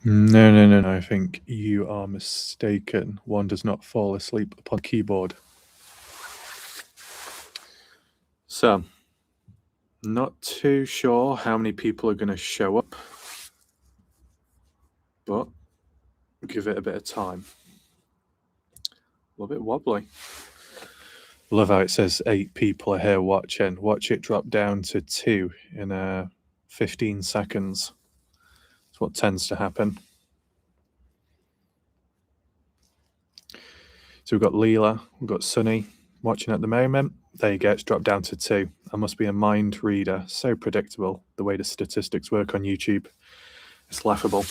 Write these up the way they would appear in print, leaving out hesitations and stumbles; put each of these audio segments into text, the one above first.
No. I think you are mistaken. One does not fall asleep upon keyboard. So, not too sure how many people are going to show up, but give it a bit of time. A little bit wobbly. Love how it says 8 people are here watching. Watch it drop down to 2 in 15 seconds. That's what tends to happen. So we've got Leela, we've got Sunny watching at the moment. There you go, it's dropped down to 2. I must be a mind reader. So predictable, the way the statistics work on YouTube. It's laughable.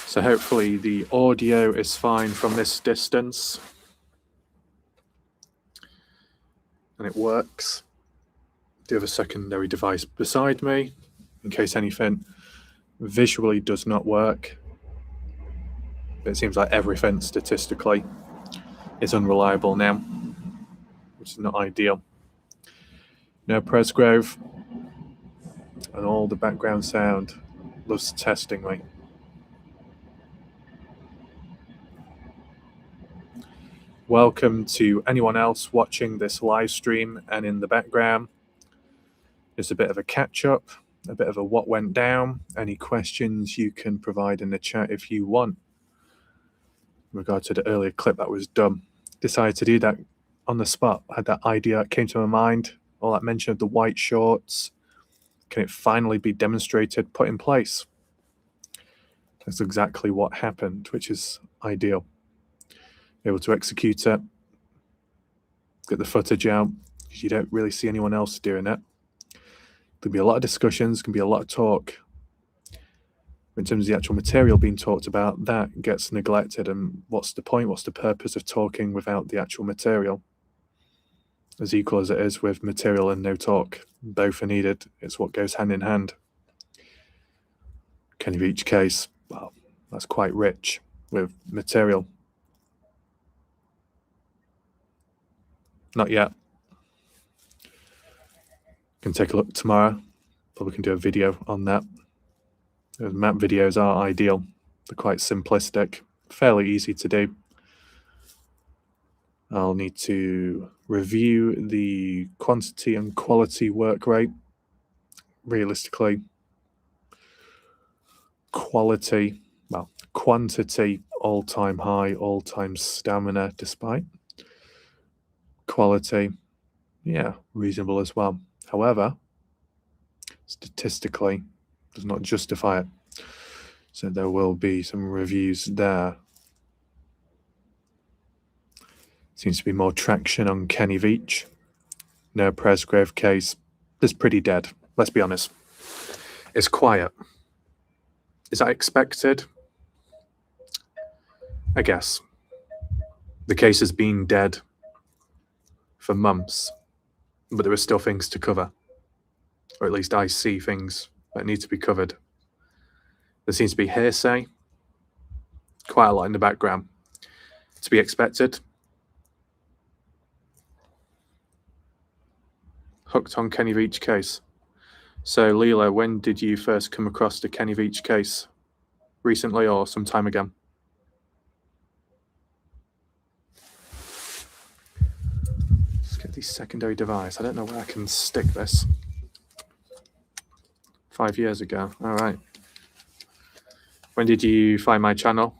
So hopefully the audio is fine from this distance. And it works. I do have a secondary device beside me in case anything visually does not work. But it seems like everything statistically is unreliable now, which is not ideal. Now Presgrove and all the background sound loves testing me. Welcome to anyone else watching this live stream and in the background. Just a bit of a catch up, a bit of a what went down. Any questions you can provide in the chat if you want. In regard to the earlier clip that was done, decided to do that on the spot. I had that idea that came to my mind, all that mention of the white shorts. Can it finally be demonstrated, put in place? That's exactly what happened, which is ideal. Able to execute it, get the footage out, because you don't really see anyone else doing it. There'll be a lot of discussions, can be a lot of talk. In terms of the actual material being talked about, that gets neglected. And what's the point? What's the purpose of talking without the actual material? As equal as it is with material and no talk. Both are needed. It's what goes hand in hand. Kenny Veach case, well, that's quite rich with material. Not yet. Can take a look tomorrow. Probably can do a video on that. Those map videos are ideal. They're quite simplistic, fairly easy to do. I'll need to review the quantity and quality work rate. Realistically, quantity, all-time high, all-time stamina despite. Quality, yeah, reasonable as well. However, statistically, does not justify it. So there will be some reviews there. Seems to be more traction on Kenny Veach. No Presgrove case. It's pretty dead, let's be honest. It's quiet. Is that expected? I guess. The case has been dead for months, but there are still things to cover. Or at least I see things that need to be covered. There seems to be hearsay, quite a lot in the background. To be expected. Hooked on Kenny Veach case. So Leela, when did you first come across the Kenny Veach case? Recently or some time ago? Let's get the secondary device. I don't know where I can stick this. 5 years ago. All right. When did you find my channel?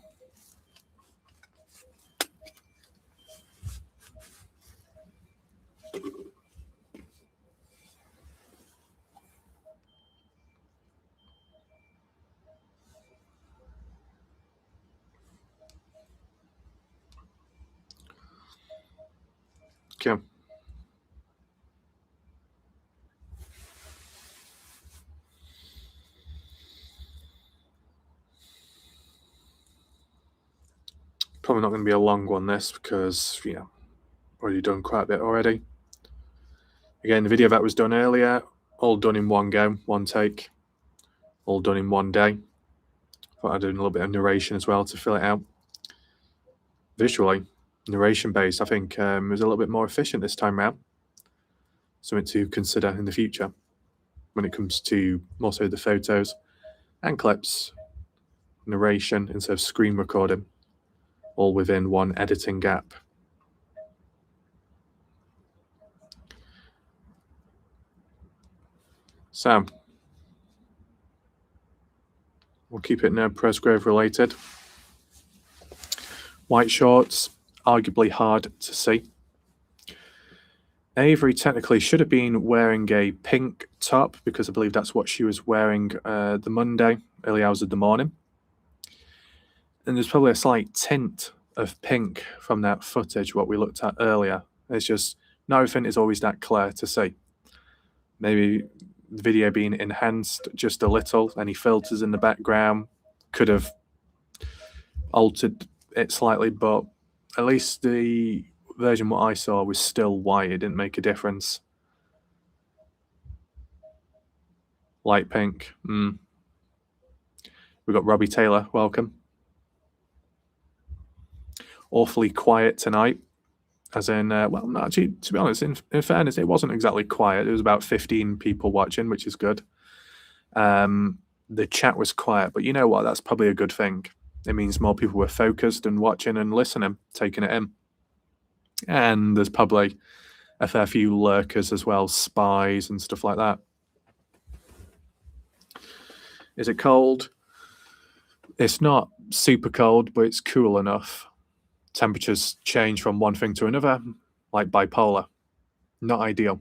Okay. Probably not going to be a long one, this, because, already done quite a bit already. Again, the video that was done earlier, all done in one go, one take, all done in one day. Thought I'd do a little bit of narration as well to fill it out. Visually, narration-based, I think was a little bit more efficient this time around. Something to consider in the future. when it comes to more so the photos and clips, narration instead of screen recording, all within one editing gap. So we'll keep it now Presgrove related. White shorts, arguably hard to see. Avery technically should have been wearing a pink top because I believe that's what she was wearing the Monday, early hours of the morning. And there's probably a slight tint of pink from that footage, what we looked at earlier. It's just not everything is always that clear to see. Maybe the video being enhanced just a little, any filters in the background could have altered it slightly, but at least the version what I saw was still white. It didn't make a difference. Light pink. We've got Robbie Taylor. Welcome. Awfully quiet tonight. As in, well, no, actually, to be honest, in fairness, it wasn't exactly quiet. There was about 15 people watching, which is good. The chat was quiet, but you know what? That's probably a good thing. It means more people were focused and watching and listening, taking it in. And there's probably a fair few lurkers as well, spies and stuff like that. Is it cold? It's not super cold, but it's cool enough. Temperatures change from one thing to another, like bipolar. Not ideal.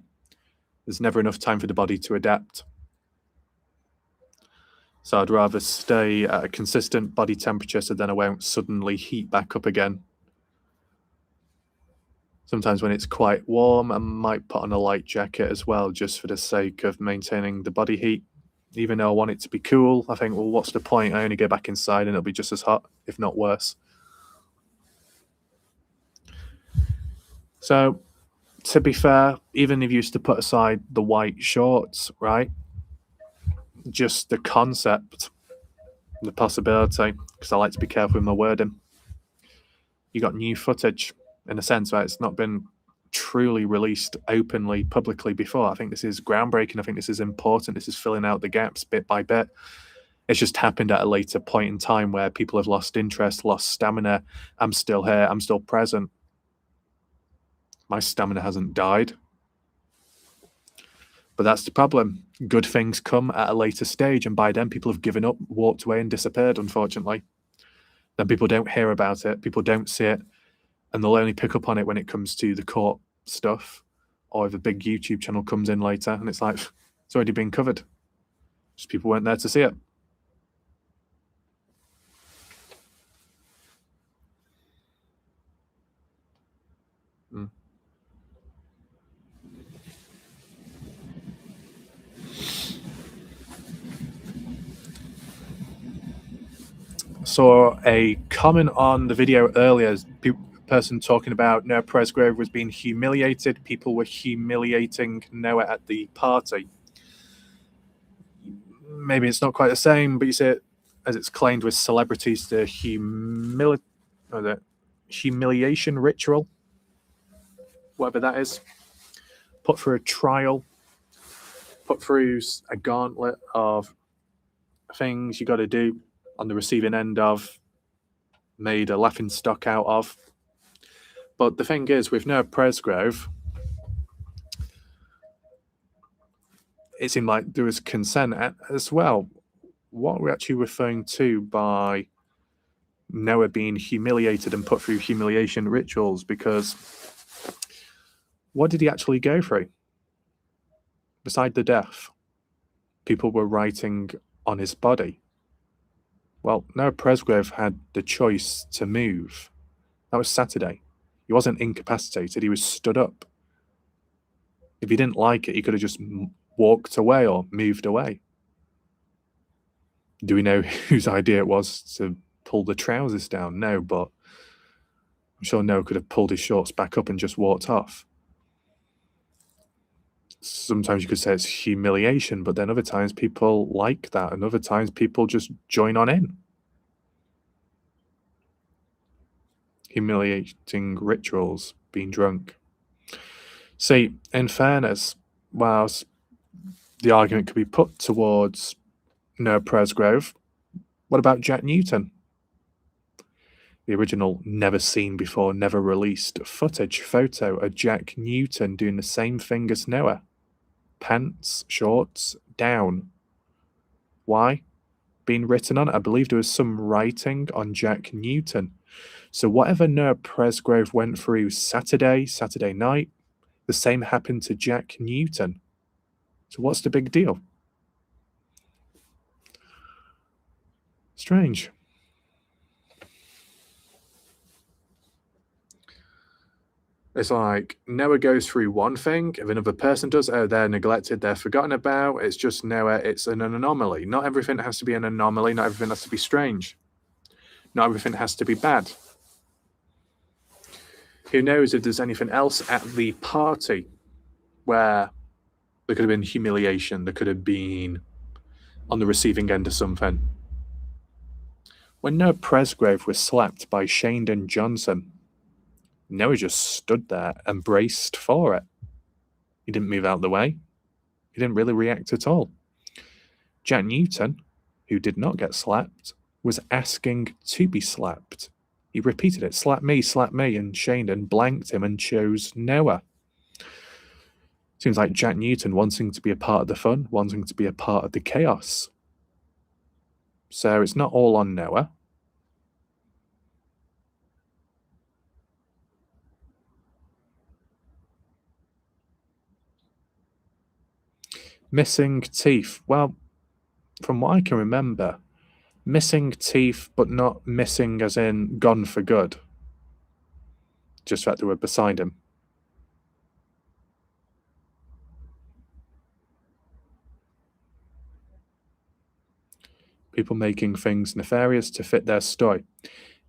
There's never enough time for the body to adapt. So I'd rather stay at a consistent body temperature so then I won't suddenly heat back up again. Sometimes when it's quite warm, I might put on a light jacket as well, just for the sake of maintaining the body heat. Even though I want it to be cool, I think, well, what's the point? I only go back inside and it'll be just as hot, if not worse. So, to be fair, even if you used to put aside the white shorts, right? Just the concept, the possibility, because I like to be careful with my wording. You got new footage, in a sense, right? It's not been truly released openly, publicly before. I think this is groundbreaking. I think this is important. This is filling out the gaps bit by bit. It's just happened at a later point in time where people have lost interest, lost stamina. I'm still here. I'm still present. My stamina hasn't died. But that's the problem. Good things come at a later stage, and by then people have given up, walked away, and disappeared, unfortunately. Then people don't hear about it, people don't see it, and they'll only pick up on it when it comes to the court stuff, or if a big YouTube channel comes in later, and it's like, it's already been covered. Just people weren't there to see it. Saw a comment on the video earlier, person talking about Noah Presgrove was being humiliated. People were humiliating Noah at the party. Maybe it's not quite the same, but you see it as it's claimed with celebrities, the humiliation ritual, whatever that is, put through a trial, put through a gauntlet of things you got to do on the receiving end of, made a laughing stock out of. But the thing is, with Noah Presgrove, it seemed like there was consent as well. What are we actually referring to by Noah being humiliated and put through humiliation rituals? Because what did he actually go through? Beside the death, people were writing on his body. Well, Noah Presgrove had the choice to move. That was Saturday. He wasn't incapacitated, he was stood up. If he didn't like it, he could have just walked away or moved away. Do we know whose idea it was to pull the trousers down? No, but I'm sure Noah could have pulled his shorts back up and just walked off. Sometimes you could say it's humiliation, but then other times people like that, and other times people just join on in. Humiliating rituals, being drunk. See, in fairness, whilst the argument could be put towards Noah Presgrove. What about Jack Newton? The original never seen before, never released photo of Jack Newton doing the same thing as Noah. Pants, shorts, down. Why? Being written on it. I believe there was some writing on Jack Newton. So whatever Noah Presgrove went through Saturday night, the same happened to Jack Newton. So what's the big deal? Strange. It's like Noah goes through one thing, if another person does, oh, they're neglected, they're forgotten about, it's just Noah, it's an anomaly. Not everything has to be an anomaly, not everything has to be strange. Not everything has to be bad. Who knows if there's anything else at the party where there could have been humiliation, there could have been on the receiving end of something. When Noah Presgrove was slapped by Shandon Johnson, Noah just stood there and braced for it. He didn't move out of the way. He didn't really react at all. Jack Newton, who did not get slapped, was asking to be slapped. He repeated it, slap me, and Shandon blanked him and chose Noah. Seems like Jack Newton wanting to be a part of the fun, wanting to be a part of the chaos. So it's not all on Noah. Missing teeth. Well, from what I can remember, missing teeth, but not missing as in gone for good. Just that they were beside him. People making things nefarious to fit their story.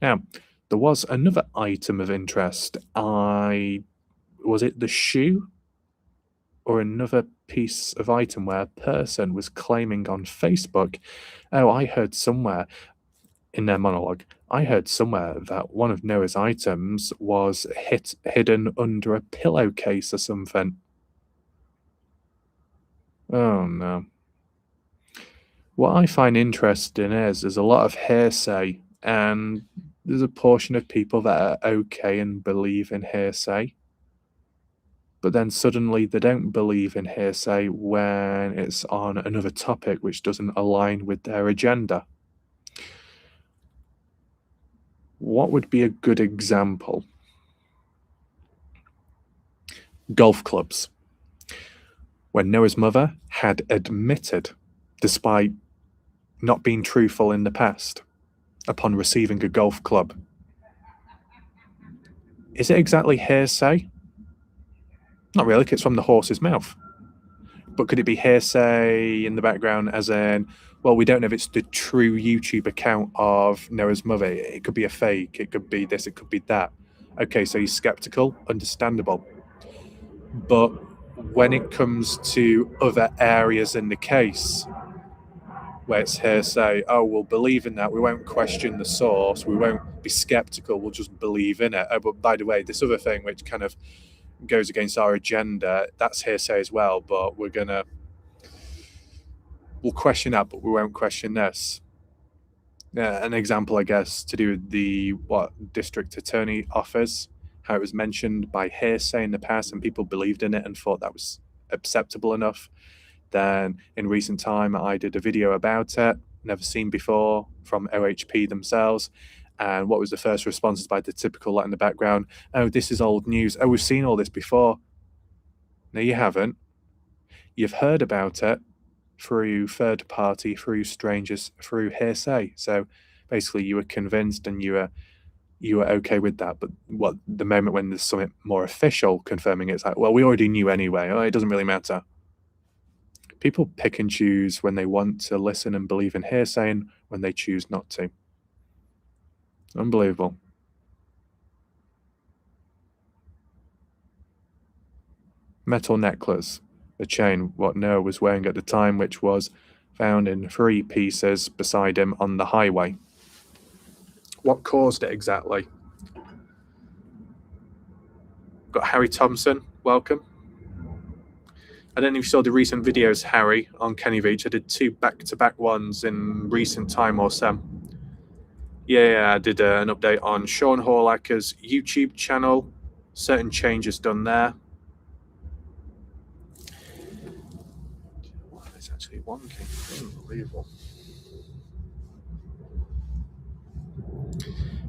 Now, there was another item of interest. Was it the shoe? Or another piece of item where a person was claiming on Facebook, oh, I heard somewhere in their monologue, I heard somewhere that one of Noah's items was hidden under a pillowcase or something. Oh no. What I find interesting is there's a lot of hearsay, and there's a portion of people that are okay and believe in hearsay. But then suddenly they don't believe in hearsay when it's on another topic which doesn't align with their agenda. What would be a good example? Golf clubs. When Noah's mother had admitted, despite not being truthful in the past, upon receiving a golf club. Is it exactly hearsay? Not really, it's from the horse's mouth. But could it be hearsay in the background as in, well, we don't know if it's the true YouTube account of Noah's mother. It could be a fake. It could be this. It could be that. Okay, so he's skeptical. Understandable. But when it comes to other areas in the case where it's hearsay, oh, we'll believe in that. We won't question the source. We won't be skeptical. We'll just believe in it. Oh, but by the way, this other thing which kind of goes against our agenda, that's hearsay as well, but we'll question that, but we won't question this. An example, I guess, to do with the district attorney offers, how it was mentioned by hearsay in the past and people believed in it and thought that was acceptable enough. Then in recent time, I did a video about it, never seen before, from OHP themselves. And what was the first responses by the typical lot in the background? Oh, this is old news. Oh, we've seen all this before. No, you haven't. You've heard about it through third party, through strangers, through hearsay. So basically you were convinced and you were okay with that. But the moment when there's something more official confirming it's like, well, we already knew anyway. Oh, it doesn't really matter. People pick and choose when they want to listen and believe in hearsay and when they choose not to. Unbelievable. Metal necklace, a chain what Noah was wearing at the time, which was found in 3 pieces beside him on the highway. What caused it exactly? Got Harry Thompson, welcome. I don't know if you saw the recent videos, Harry, on Kenny Veach. I did 2 back-to-back ones in recent time or so. Yeah, I did an update on Sean Horlacker's YouTube channel. Certain changes done there. Wow, it's actually wonky. Unbelievable.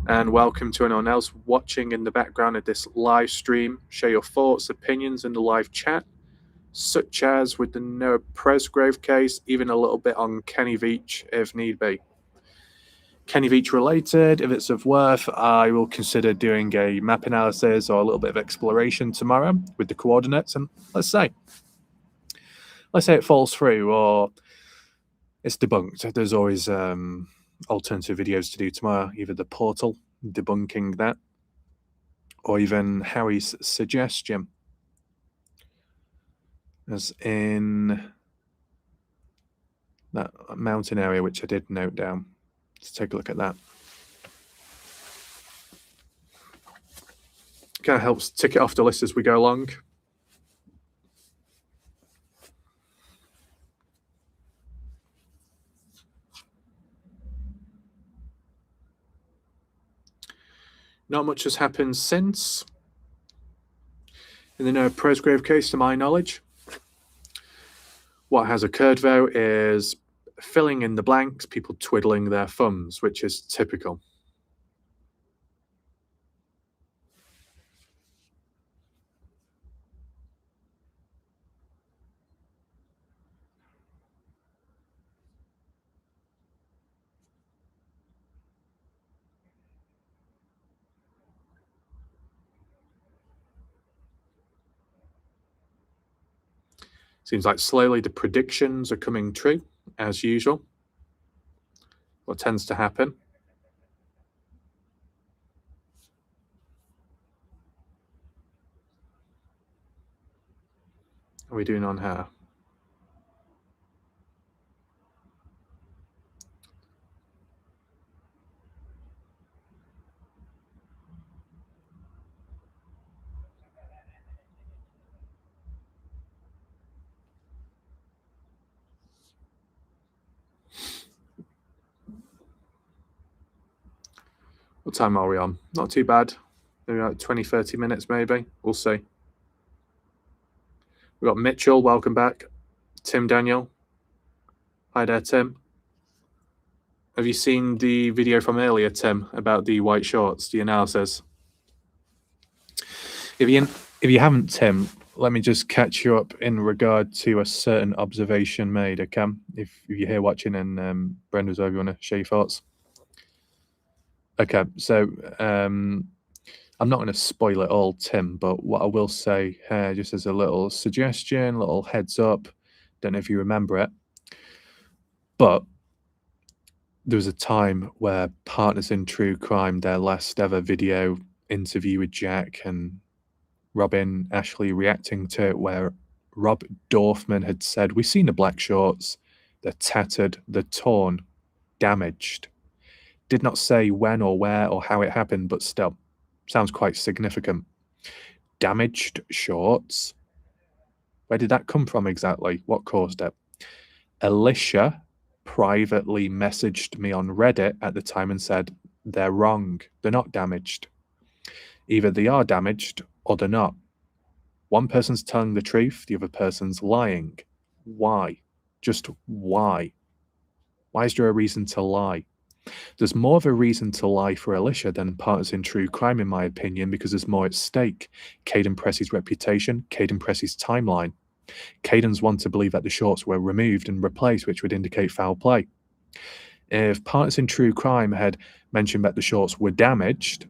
And welcome to anyone else watching in the background of this live stream. Share your thoughts, opinions in the live chat, such as with the Noah Presgrove case, even a little bit on Kenny Veach if need be. Kenny Veach related, if it's of worth, I will consider doing a map analysis or a little bit of exploration tomorrow with the coordinates. And let's say it falls through or it's debunked. There's always alternative videos to do tomorrow, either the portal debunking that or even Harry's suggestion, as in that mountain area, which I did note down. Let's take a look at that. Kind of helps tick it off the list as we go along. Not much has happened since. In the Noah Presgrove case, to my knowledge. What has occurred, though, is filling in the blanks, people twiddling their thumbs, which is typical. Seems like slowly the predictions are coming true, as usual. What tends to happen. How are we doing on her? What time are we on? Not too bad. Maybe like 20, 30 minutes, maybe. We'll see. We've got Mitchell, welcome back. Tim Daniel. Hi there, Tim. Have you seen the video from earlier, Tim, about the white shorts, the analysis? If you haven't, Tim, let me just catch you up in regard to a certain observation made, okay? If you're here watching and Brenda's over, you want to share your thoughts? Okay, so I'm not going to spoil it all, Tim, but what I will say here, just as a little suggestion, little heads up, don't know if you remember it, but there was a time where Partners in True Crime, their last ever video interview with Jack and Robin Ashley reacting to it, where Rob Dorfman had said, we've seen the black shorts, they're tattered, they're torn, damaged. Did not say when or where or how it happened, but still, sounds quite significant. Damaged shorts? Where did that come from exactly? What caused it? Alicia privately messaged me on Reddit at the time and said, they're wrong, they're not damaged. Either they are damaged or they're not. One person's telling the truth, the other person's lying. Why? Just why? Why is there a reason to lie? There's more of a reason to lie for Alicia than Partners in True Crime, in my opinion, because there's more at stake. Caden Pressey's reputation, Caden Pressey's timeline. Caden's one to believe that the shorts were removed and replaced, which would indicate foul play. If Partners in True Crime had mentioned that the shorts were damaged,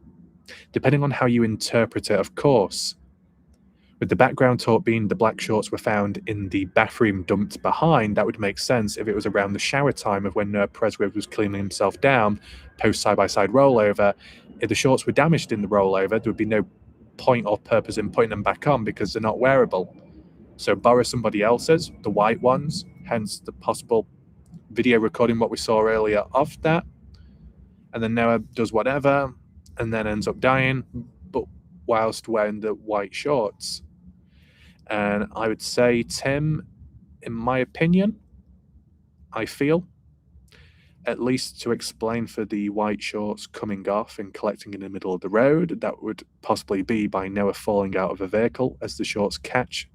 depending on how you interpret it, of course, with the background talk being the black shorts were found in the bathroom dumped behind, that would make sense if it was around the shower time of when Presgrove was cleaning himself down, post side-by-side rollover. If the shorts were damaged in the rollover, there would be no point or purpose in putting them back on because they're not wearable. So borrow somebody else's, the white ones, hence the possible video recording what we saw earlier of that. And then Noah does whatever and then ends up dying, but whilst wearing the white shorts. And I would say, Tim, in my opinion, I feel, at least to explain for the white shorts coming off and collecting in the middle of the road, that would possibly be by Noah falling out of a vehicle as the shorts catch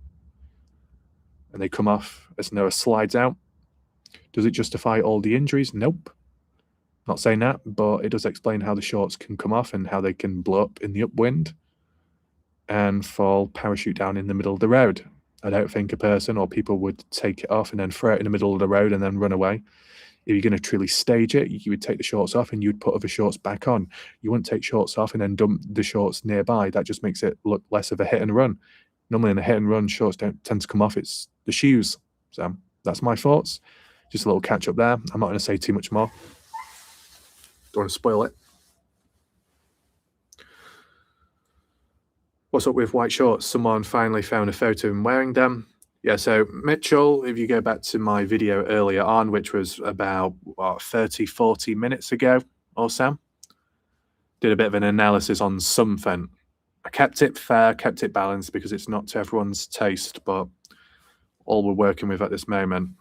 and they come off as Noah slides out. Does it justify all the injuries? Nope. Not saying that, but it does explain how the shorts can come off and how they can blow up in the upwind and fall parachute down in the middle of the road. I don't think a person or people would take it off and then throw it in the middle of the road and then run away. If you're going to truly stage it, you would take the shorts off and you'd put other shorts back on. You wouldn't take shorts off and then dump the shorts nearby. That just makes it look less of a hit and run. Normally in a hit and run, shorts don't tend to come off. It's the shoes. So that's my thoughts. Just a little catch up there. I'm not going to say too much more. Don't want to spoil it. What's up with white shorts? Someone finally found a photo of him wearing them. Yeah, so Mitchell, if you go back to my video earlier on, which was about 30, 40 minutes ago or so, did a bit of an analysis on something. I kept it fair, kept it balanced because it's not to everyone's taste, but all we're working with at this moment.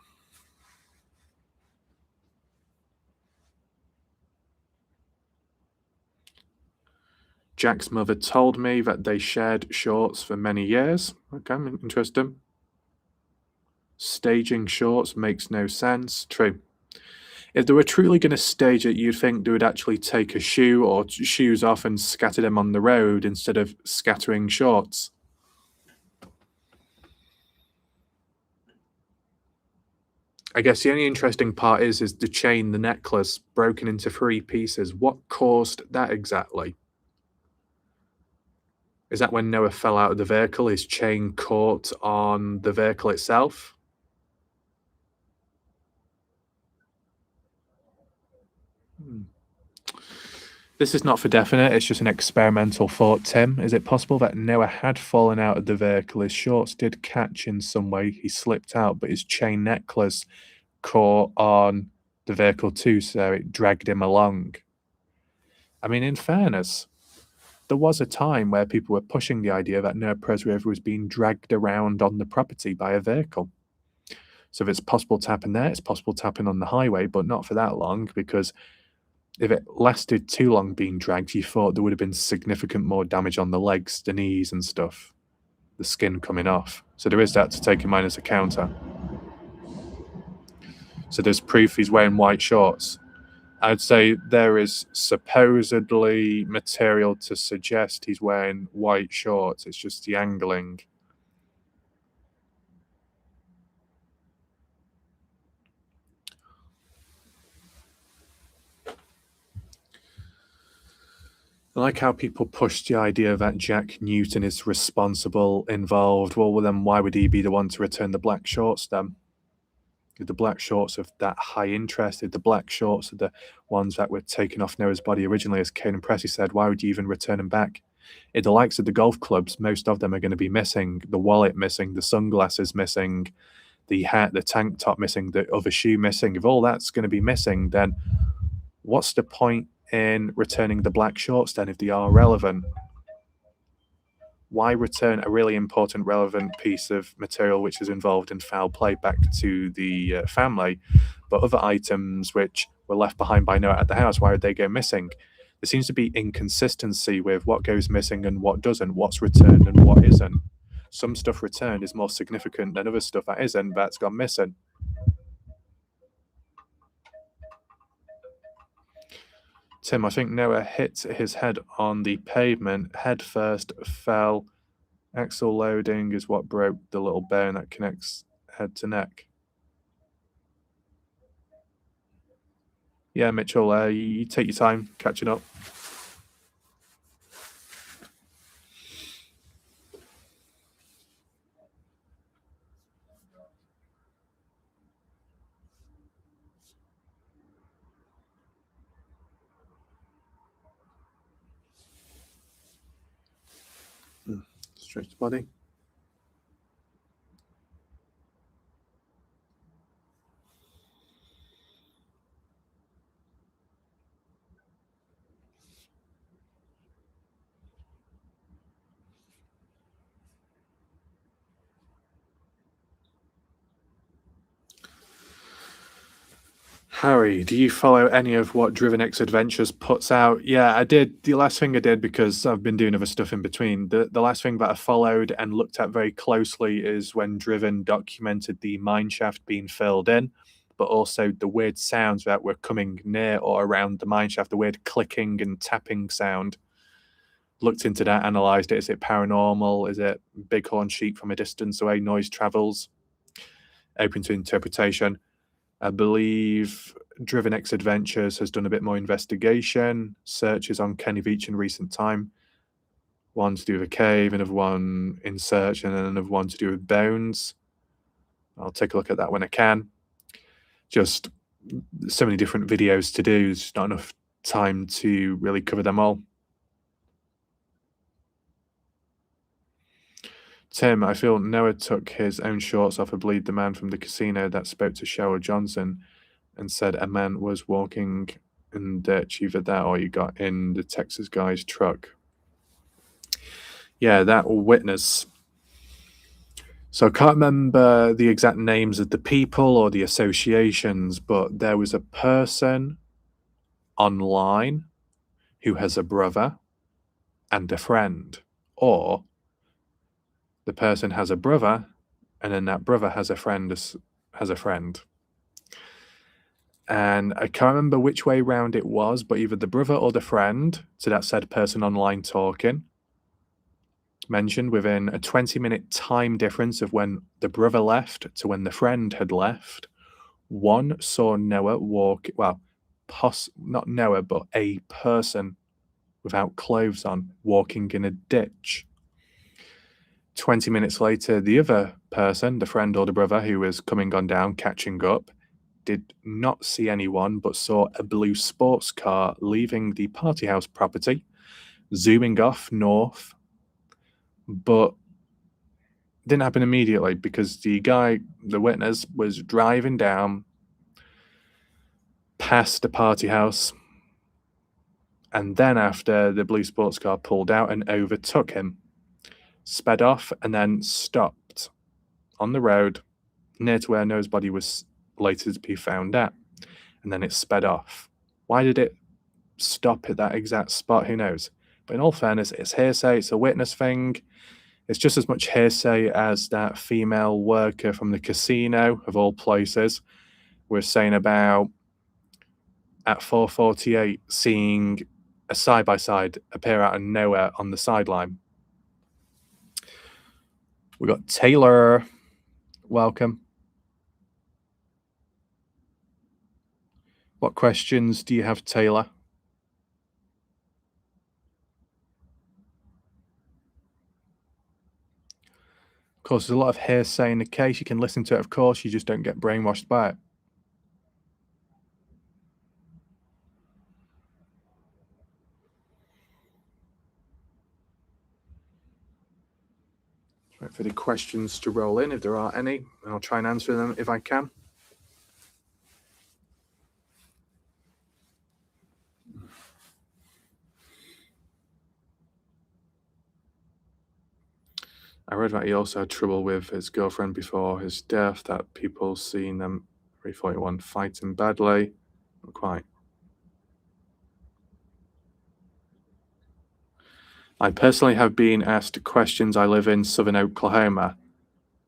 Jack's mother told me that they shared shorts for many years. Okay, interesting. Staging shorts makes no sense. True. If they were truly going to stage it, you'd think they would actually take a shoe or shoes off and scatter them on the road instead of scattering shorts. I guess the only interesting part is the chain, the necklace, broken into 3 pieces. What caused that exactly? Is that when Noah fell out of the vehicle, his chain caught on the vehicle itself? This is not for definite, it's just an experimental thought, Tim. Is it possible that Noah had fallen out of the vehicle, his shorts did catch in some way, he slipped out, but his chain necklace caught on the vehicle too, so it dragged him along? I mean, in fairness, there was a time where people were pushing the idea that Noah Presgrove was being dragged around on the property by a vehicle. So if it's possible to happen there, it's possible to happen on the highway, but not for that long, because if it lasted too long being dragged, you thought there would have been significant more damage on the legs, the knees and stuff, the skin coming off. So there is that to take in mind as a counter. So there's proof he's wearing white shorts. I'd say there is supposedly material to suggest he's wearing white shorts. It's just the angling. I like how people push the idea that Jack Newton is responsible, involved. Well, then why would he be the one to return the black shorts then? If the black shorts of that high interest, if the black shorts are the ones that were taken off Noah's body originally, as Kane and Pressy said, why would you even return them back? In the likes of the golf clubs, most of them are going to be missing. The wallet missing, the sunglasses missing, the hat, the tank top missing, the other shoe missing. If all that's going to be missing, then what's the point in returning the black shorts then if they are relevant? Why return a really important, relevant piece of material which is involved in foul play back to the family, but other items which were left behind by Noah at the house, why would they go missing? There seems to be inconsistency with what goes missing and what doesn't, what's returned and what isn't. Some stuff returned is more significant than other stuff that isn't, that's gone missing. Tim, I think Noah hit his head on the pavement, head first, fell. Axle loading is what broke the little bone that connects head to neck. Yeah, Mitchell, you take your time catching up. Stretch the body. Harry, do you follow any of what Driven X Adventures puts out? Yeah, I did. The last thing I did, because I've been doing other stuff in between, the last thing that I followed and looked at very closely is when Driven documented the mineshaft being filled in, but also the weird sounds that were coming near or around the mineshaft, the weird clicking and tapping sound. Looked into that, analysed it. Is it paranormal? Is it bighorn sheep from a distance away? Noise travels? Open to interpretation. I believe Driven X Adventures has done a bit more investigation, searches on Kenny Veach in recent time. One to do with a cave, another one in search, and then another one to do with bones. I'll take a look at that when I can. Just so many different videos to do. There's not enough time to really cover them all. Tim, I feel Noah took his own shorts off. I believe the man from the casino that spoke to Cheryl Johnson and said a man was walking in the ditch. Either that or you got in the Texas guy's truck. Yeah, that witness. So I can't remember the exact names of the people or the associations, but there was a person online who has a brother and a friend, or the person has a brother and then that brother has a friend. And I can't remember which way round it was, but either the brother or the friend to that said person online talking mentioned within a 20-minute time difference of when the brother left to when the friend had left, one saw Noah walk, well, not Noah, but a person without clothes on walking in a ditch. 20 minutes later, the other person, the friend or the brother who was coming on down, catching up, did not see anyone but saw a blue sports car leaving the party house property, zooming off north, but didn't happen immediately because the guy, the witness, was driving down past the party house, and then after the blue sports car pulled out and overtook him, sped off and then stopped on the road near to where Noah's body was later to be found at, and then it sped off. Why did it stop at that exact spot? Who knows? But in all fairness, it's hearsay, it's a witness thing. It's just as much hearsay as that female worker from the casino, of all places, was saying about at 4:48 seeing a side-by-side appear out of nowhere on the sideline. We got Taylor. Welcome. What questions do you have, Taylor? Of course, there's a lot of hearsay in the case. You can listen to it, of course. You just don't get brainwashed by it. Wait for the questions to roll in, if there are any, and I'll try and answer them if I can. I read that he also had trouble with his girlfriend before his death, that people seen them 341 fighting badly. Not quite. I personally have been asked questions. I live in southern Oklahoma.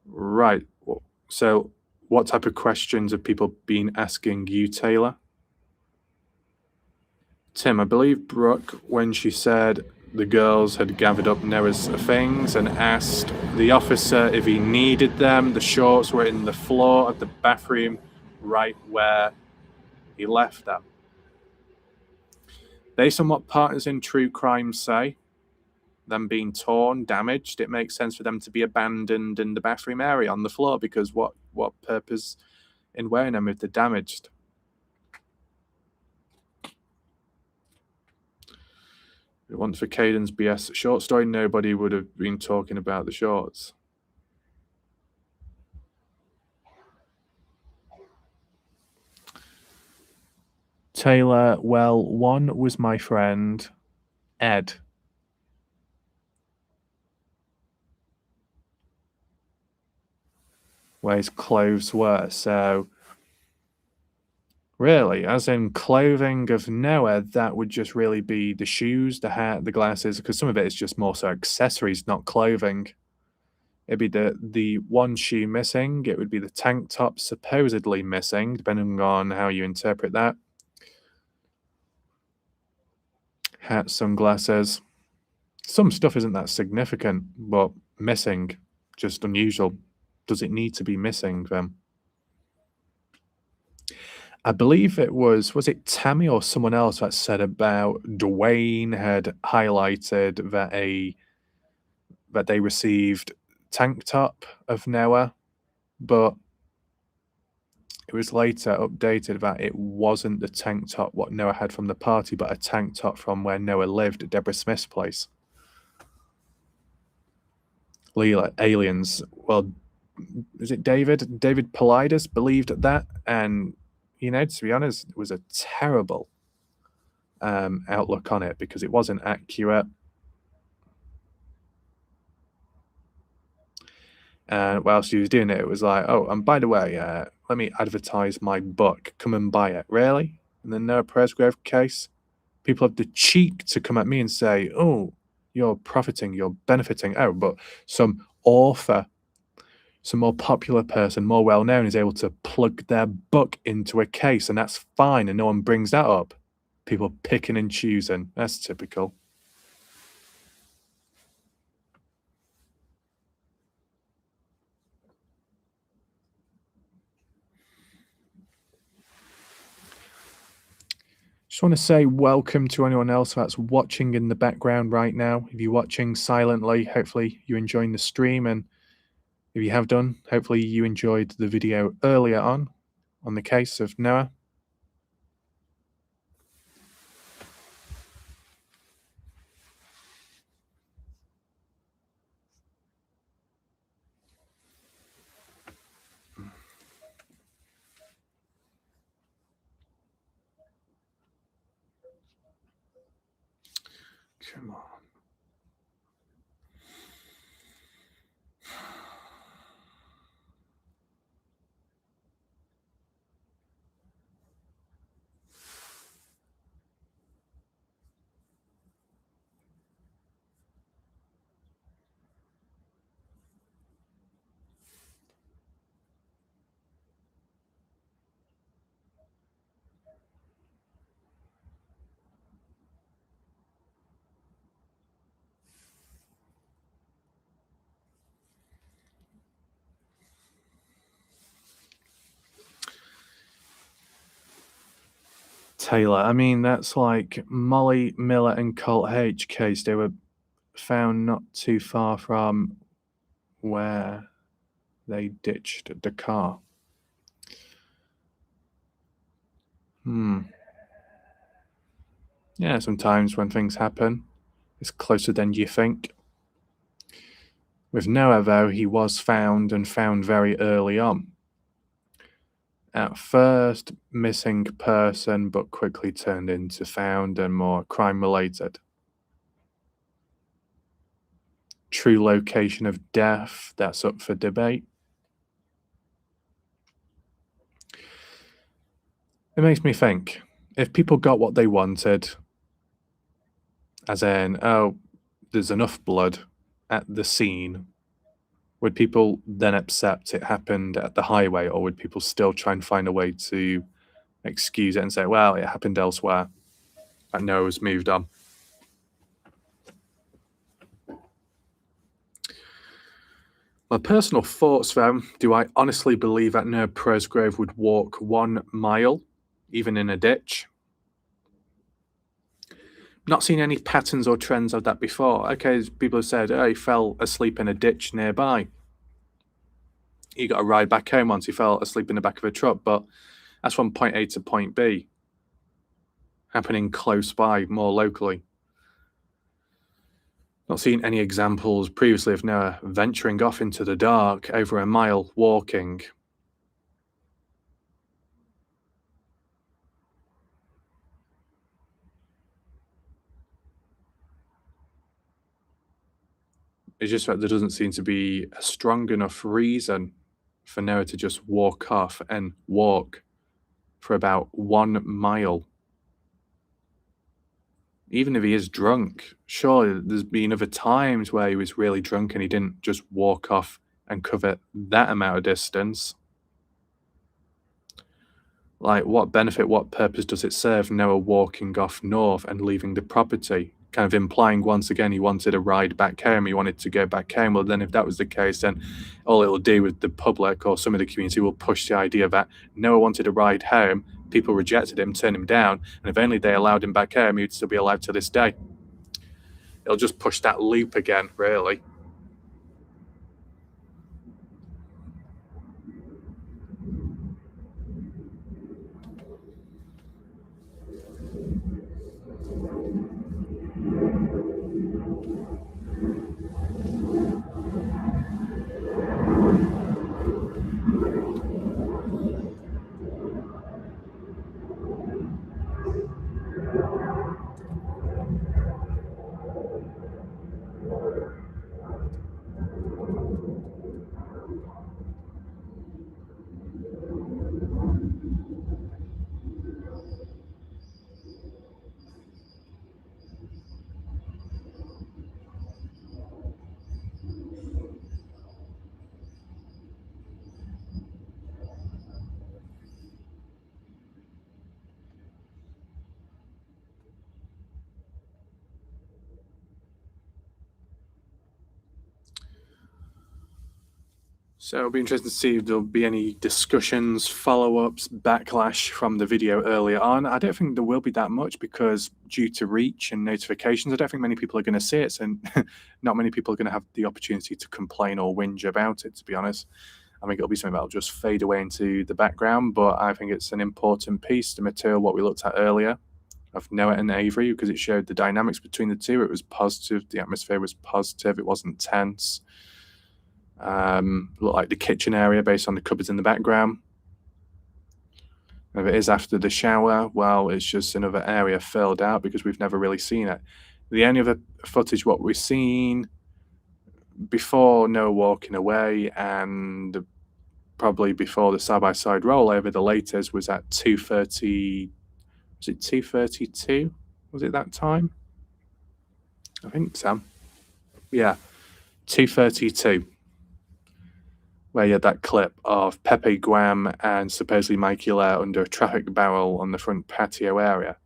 Right. So what type of questions have people been asking you, Taylor? Tim, I believe Brooke, when she said the girls had gathered up Noah's things and asked the officer if he needed them, the shorts were in the floor of the bathroom right where he left them. Based on what partners in true crime say, them being torn, damaged, it makes sense for them to be abandoned in the bathroom area on the floor, because what purpose in wearing them if they're damaged? If it wasn't for Caden's BS short story, nobody would have been talking about the shorts. Taylor, well, one was my friend, Ed. Where his clothes were. So Really? As in clothing of Noah, that would just really be the shoes, the hat, the glasses, because some of it is just more so accessories, not clothing. It'd be the one shoe missing. It would be the tank top supposedly missing, depending on how you interpret that. Hat, sunglasses. Some stuff isn't that significant, but missing, just unusual. Does it need to be missing then? I believe it was it Tammy or someone else that said about Dwayne had highlighted that they received tank top of Noah, but it was later updated that it wasn't the tank top what Noah had from the party, but a tank top from where Noah lived at Deborah Smith's place. Aliens. Well, is it David? David Politis believed that, and to be honest, it was a terrible outlook on it because it wasn't accurate. And whilst he was doing it, it was like, oh, and by the way, let me advertise my book. Come and buy it. Really? In the Noah Presgrove case, people have the cheek to come at me and say, oh, you're profiting, you're benefiting. Oh, but some author, some more popular person, more well-known, is able to plug their book into a case, and that's fine, and no one brings that up. People picking and choosing. That's typical. Just want to say welcome to anyone else that's watching in the background right now. If you're watching silently, hopefully you're enjoying the stream, and if you have done, hopefully you enjoyed the video earlier on the case of Noah. Come on. Taylor, I mean, that's like Molly Miller and Colt H case. They were found not too far from where they ditched the car. Yeah, sometimes when things happen, it's closer than you think. With Noah, though, he was found very early on. At first, missing person, but quickly turned into found and more crime-related. True location of death, that's up for debate. It makes me think, if people got what they wanted, as in, oh, there's enough blood at the scene, would people then accept it happened at the highway, or would people still try and find a way to excuse it and say, well, it happened elsewhere, and Noah's moved on? My personal thoughts, then, do I honestly believe that Noah Presgrove would walk 1 mile, even in a ditch? Not seen any patterns or trends of that before. Okay, people have said, oh, he fell asleep in a ditch nearby. He got a ride back home once he fell asleep in the back of a truck, but that's from point A to point B, happening close by, more locally. Not seen any examples previously of Noah venturing off into the dark over a mile walking. It's just that there doesn't seem to be a strong enough reason for Noah to just walk off and walk for about 1 mile. Even if he is drunk, sure, there's been other times where he was really drunk and he didn't just walk off and cover that amount of distance. Like, what benefit, what purpose does it serve Noah walking off north and leaving the property? Kind of implying once again he wanted a ride back home, he wanted to go back home. Well, then if that was the case, then all it'll do with the public or some of the community will push the idea that Noah wanted a ride home, people rejected him, turned him down, and if only they allowed him back home, he'd still be alive to this day. It'll just push that loop again, really. So it'll be interesting to see if there'll be any discussions, follow-ups, backlash from the video earlier on. I don't think there will be that much because due to reach and notifications, I don't think many people are going to see it, and not many people are going to have the opportunity to complain or whinge about it, to be honest. I think it'll be something that'll just fade away into the background, but I think it's an important piece, the material, what we looked at earlier, of Noah and Avery, because it showed the dynamics between the two. It was positive, the atmosphere was positive, it wasn't tense. Looked like the kitchen area based on the cupboards in the background. If it is after the shower, well, it's just another area filled out because we've never really seen it. The only other footage what we've seen before Noah walking away and probably before the side-by-side rollover, the latest was at 2:30. Was it 2:32? Was it that time? I think so. Yeah, 2:32. Where you had that clip of Pepe Guam and supposedly Mikey Lair under a traffic barrel on the front patio area.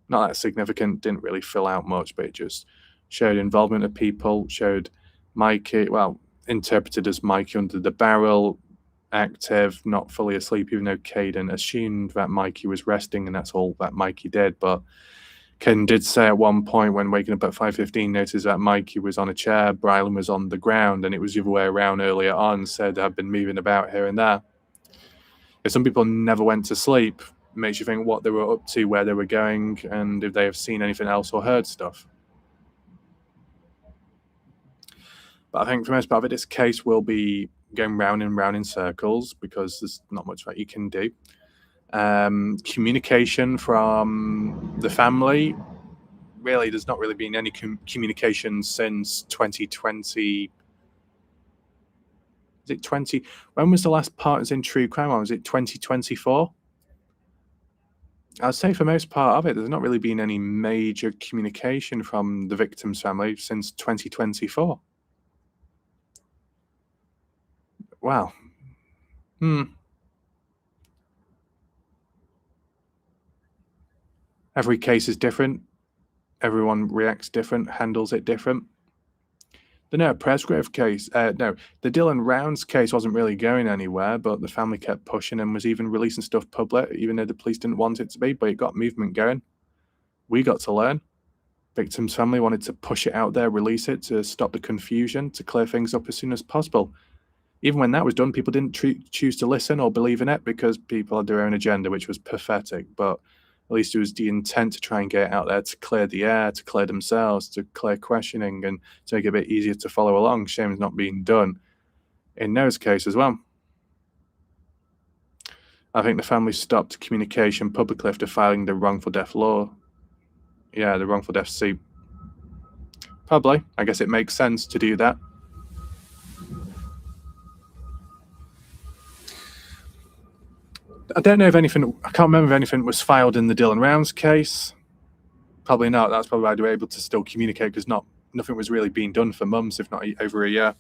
Not that significant, didn't really fill out much, but it just showed involvement of people, showed Mikey, well, interpreted as Mikey under the barrel, active, not fully asleep, even though Caden assumed that Mikey was resting and that's all that Mikey did. But Ken did say at one point when waking up at 5:15, noticed that Mikey was on a chair, Brylan was on the ground, and it was the other way around earlier on, said I've been moving about here and there. If some people never went to sleep, it makes you think what they were up to, where they were going, and if they have seen anything else or heard stuff. But I think for the most part of it, this case will be going round and round in circles because there's not much that you can do. Communication from the family, really, there's not really been any communication since 2020. Is it 20? When was the last Partners in True Crime on? Was it 2024? I'd say for most part of it, there's not really been any major communication from the victim's family since 2024. Wow. Every case is different. Everyone reacts different, handles it different. The Presgrove case, the Dylan Rounds case wasn't really going anywhere, but the family kept pushing and was even releasing stuff public, even though the police didn't want it to be, but it got movement going. We got to learn. Victim's family wanted to push it out there, release it to stop the confusion, to clear things up as soon as possible. Even when that was done, people didn't choose to listen or believe in it because people had their own agenda, which was pathetic. But at least it was the intent to try and get it out there to clear the air, to clear themselves, to clear questioning, and to make it a bit easier to follow along. Shame it's not being done in Noah's case as well. I think the family stopped communication publicly after filing the wrongful death law. Yeah, the wrongful death suit. Probably. I guess it makes sense to do that. I don't know if anything, I can't remember if anything was filed in the Dylan Rounds case. Probably not. That's probably why they were able to still communicate, because nothing was really being done for months, if not over a year.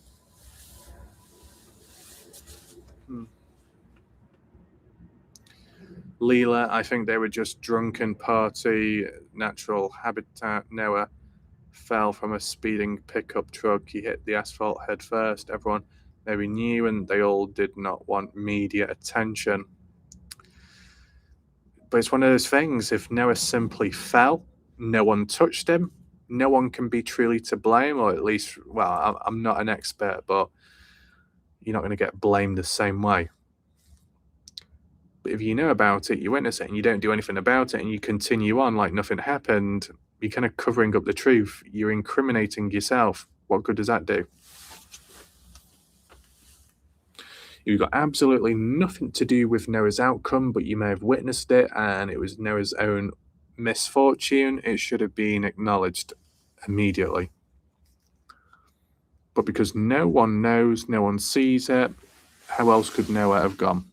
Leela, I think they were just drunken party, natural habitat. Noah fell from a speeding pickup truck. He hit the asphalt head first. Everyone maybe knew, and they all did not want media attention. But it's one of those things. If Noah simply fell, no one touched him, no one can be truly to blame, or at least, well, I'm not an expert, but you're not going to get blamed the same way. But if you know about it, you witness it, and you don't do anything about it, and you continue on like nothing happened, you're kind of covering up the truth. You're incriminating yourself. What good does that do? You've got absolutely nothing to do with Noah's outcome, but you may have witnessed it, and it was Noah's own misfortune. It should have been acknowledged immediately. But because no one knows, no one sees it, how else could Noah have gone?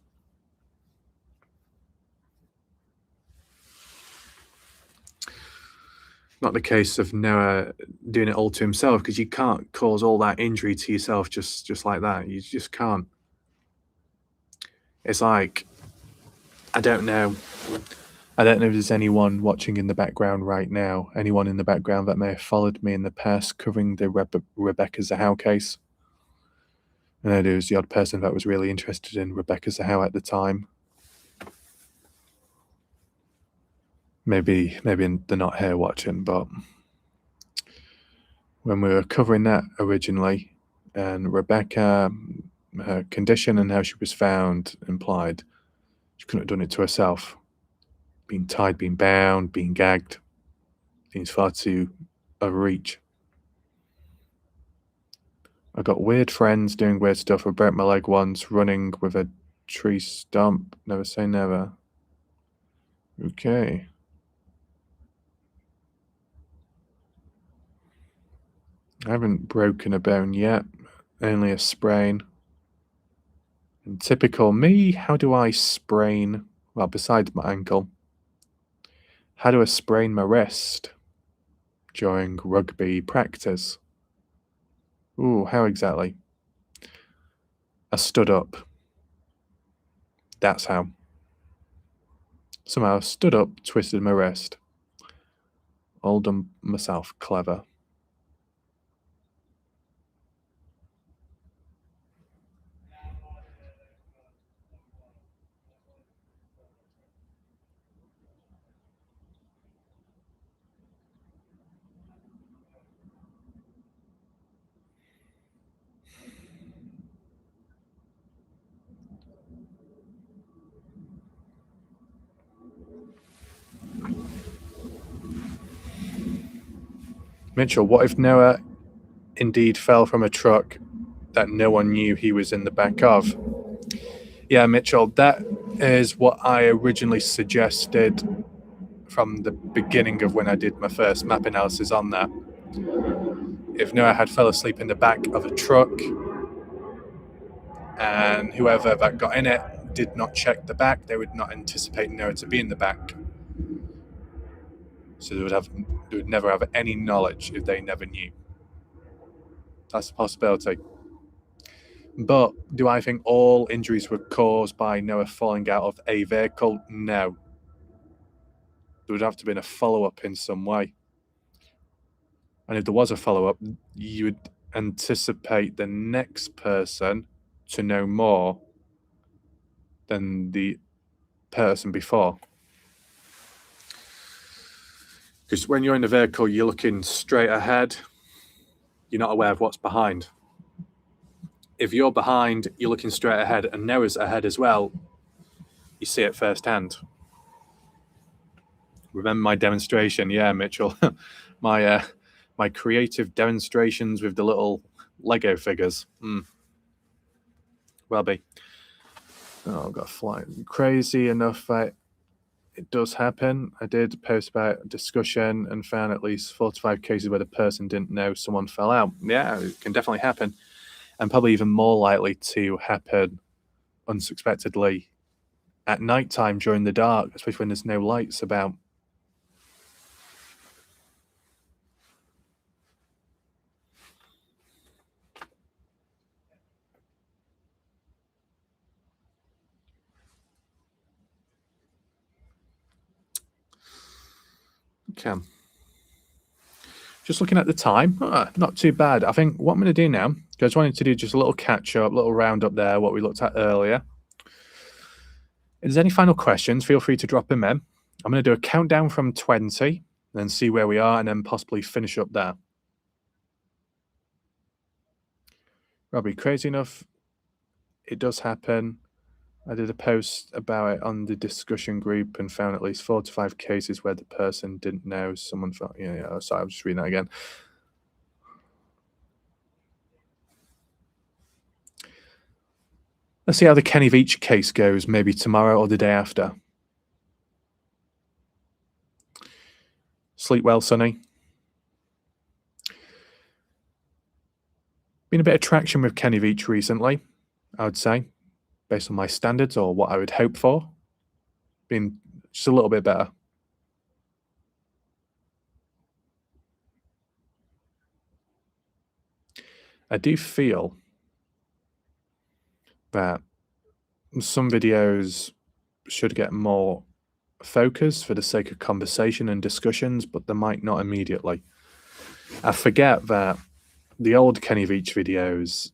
Not the case of Noah doing it all to himself, because you can't cause all that injury to yourself just like that. You just can't. It's like, I don't know if there's anyone watching in the background right now, anyone in the background that may have followed me in the past covering the Rebecca Zahau case. I know there was the odd person that was really interested in Rebecca Zahau at the time. Maybe they're not here watching, but when we were covering that originally, and Rebecca, her condition and how she was found implied she couldn't have done it to herself. Being tied, being bound, being gagged seems far too overreach. I got weird friends doing weird stuff. I broke my leg once running with a tree stump. Never say never. Okay. I haven't broken a bone yet, only a sprain. And typical me, how do I sprain, well, besides my ankle, how do I sprain my wrist during rugby practice? Ooh, how exactly? I stood up. That's how. Somehow I stood up, twisted my wrist. All done myself, clever. Mitchell, what if Noah indeed fell from a truck that no one knew he was in the back of? Yeah, Mitchell, that is what I originally suggested from the beginning of when I did my first map analysis on that. If Noah had fell asleep in the back of a truck and whoever that got in it did not check the back, they would not anticipate Noah to be in the back. So they would never have any knowledge if they never knew. That's a possibility. But do I think all injuries were caused by Noah falling out of a vehicle? No. There would have to have been a follow-up in some way. And if there was a follow-up, you would anticipate the next person to know more than the person before. Because when you're in the vehicle, you're looking straight ahead. You're not aware of what's behind. If you're behind, you're looking straight ahead, and Noah's ahead as well, you see it firsthand. Remember my demonstration? Yeah, Mitchell. my creative demonstrations with the little Lego figures. Well be. Oh, I've got to fly. Crazy enough that it does happen. I did post about discussion and found at least 4 to 5 cases where the person didn't know someone fell out. Yeah, it can definitely happen. And probably even more likely to happen unsuspectedly at night time during the dark, especially when there's no lights about. Okay. Just looking at the time, not too bad. I think what I'm going to do now, because I wanted to do just a little catch up, little roundup there, what we looked at earlier. If there's any final questions, feel free to drop them in. I'm going to do a countdown from 20, then see where we are, and then possibly finish up there. Robbie, crazy enough, it does happen. I did a post about it on the discussion group and found at least 4 to 5 cases where the person didn't know someone felt. Yeah. Sorry, I'm just reading that again. Let's see how the Kenny Veach case goes, maybe tomorrow or the day after. Sleep well, Sonny. Been a bit of traction with Kenny Veach recently, I would say, based on my standards or what I would hope for. Been just a little bit better. I do feel that some videos should get more focus for the sake of conversation and discussions, but they might not immediately. I forget that the old Kenny Veach videos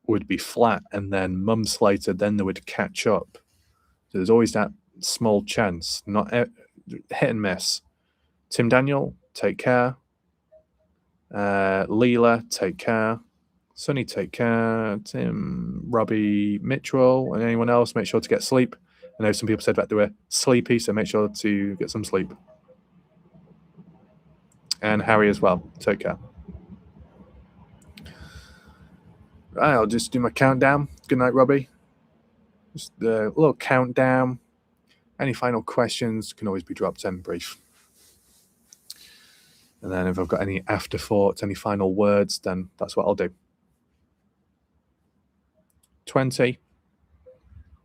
would be flat, and then months later, then they would catch up. So there's always that small chance, not hit and miss. Tim Daniel, take care. Leela, take care. Sonny, take care. Tim, Robbie, Mitchell, and anyone else, make sure to get sleep. I know some people said that they were sleepy, so make sure to get some sleep. And Harry as well, take care. Right, I'll just do my countdown. Good night, Robbie. Just a little countdown. Any final questions can always be dropped in brief. And then if I've got any afterthoughts, any final words, then that's what I'll do. 20,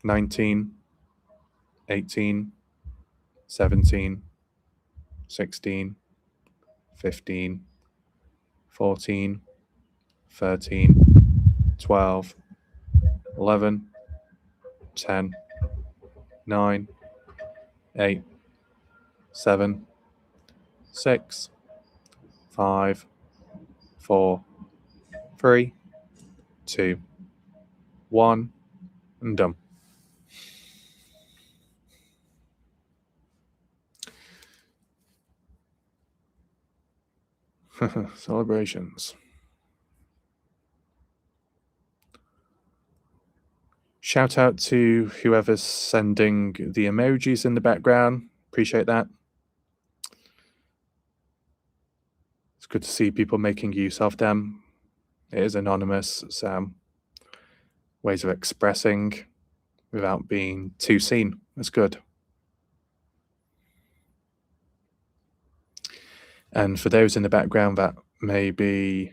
19, 18, 17, 16, 15, 14, 13, 12, 11, 10, 9, 8, 7, 6, 5, 4, 3, 2, 1, and done. Celebrations. Shout out to whoever's sending the emojis in the background. Appreciate that. It's good to see people making use of them. It is anonymous, so ways of expressing without being too seen. That's good. And for those in the background that may be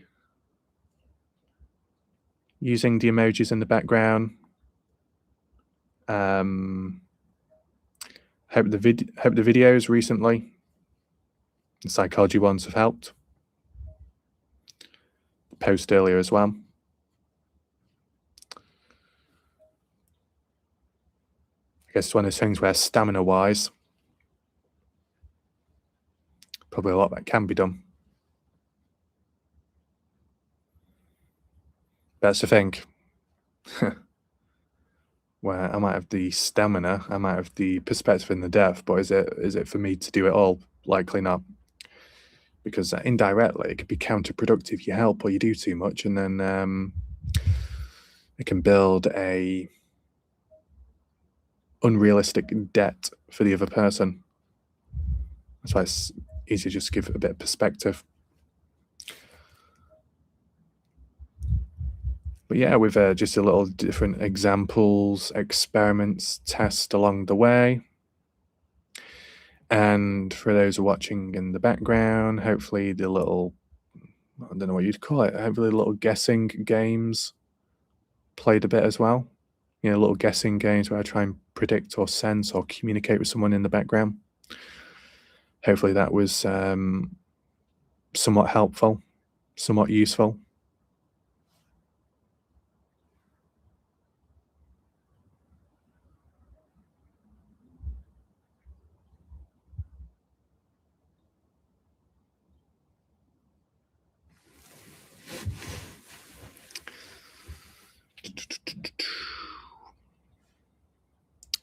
using the emojis in the background, hope the videos recently, the psychology ones, have helped. The post earlier as well. I guess it's one of those things where stamina-wise, probably a lot that can be done. That's the thing. Where I might have the stamina, I might have the perspective and the depth, but is it for me to do it all? Likely not. Because indirectly, it could be counterproductive. You help or you do too much, and then it can build a unrealistic debt for the other person. That's why it's easy to just give a bit of perspective. But yeah, with just a little different examples, experiments, tests along the way. And for those watching in the background, hopefully the little, I don't know what you'd call it, hopefully the little guessing games played a bit as well. Little guessing games where I try and predict or sense or communicate with someone in the background. Hopefully that was somewhat helpful, somewhat useful.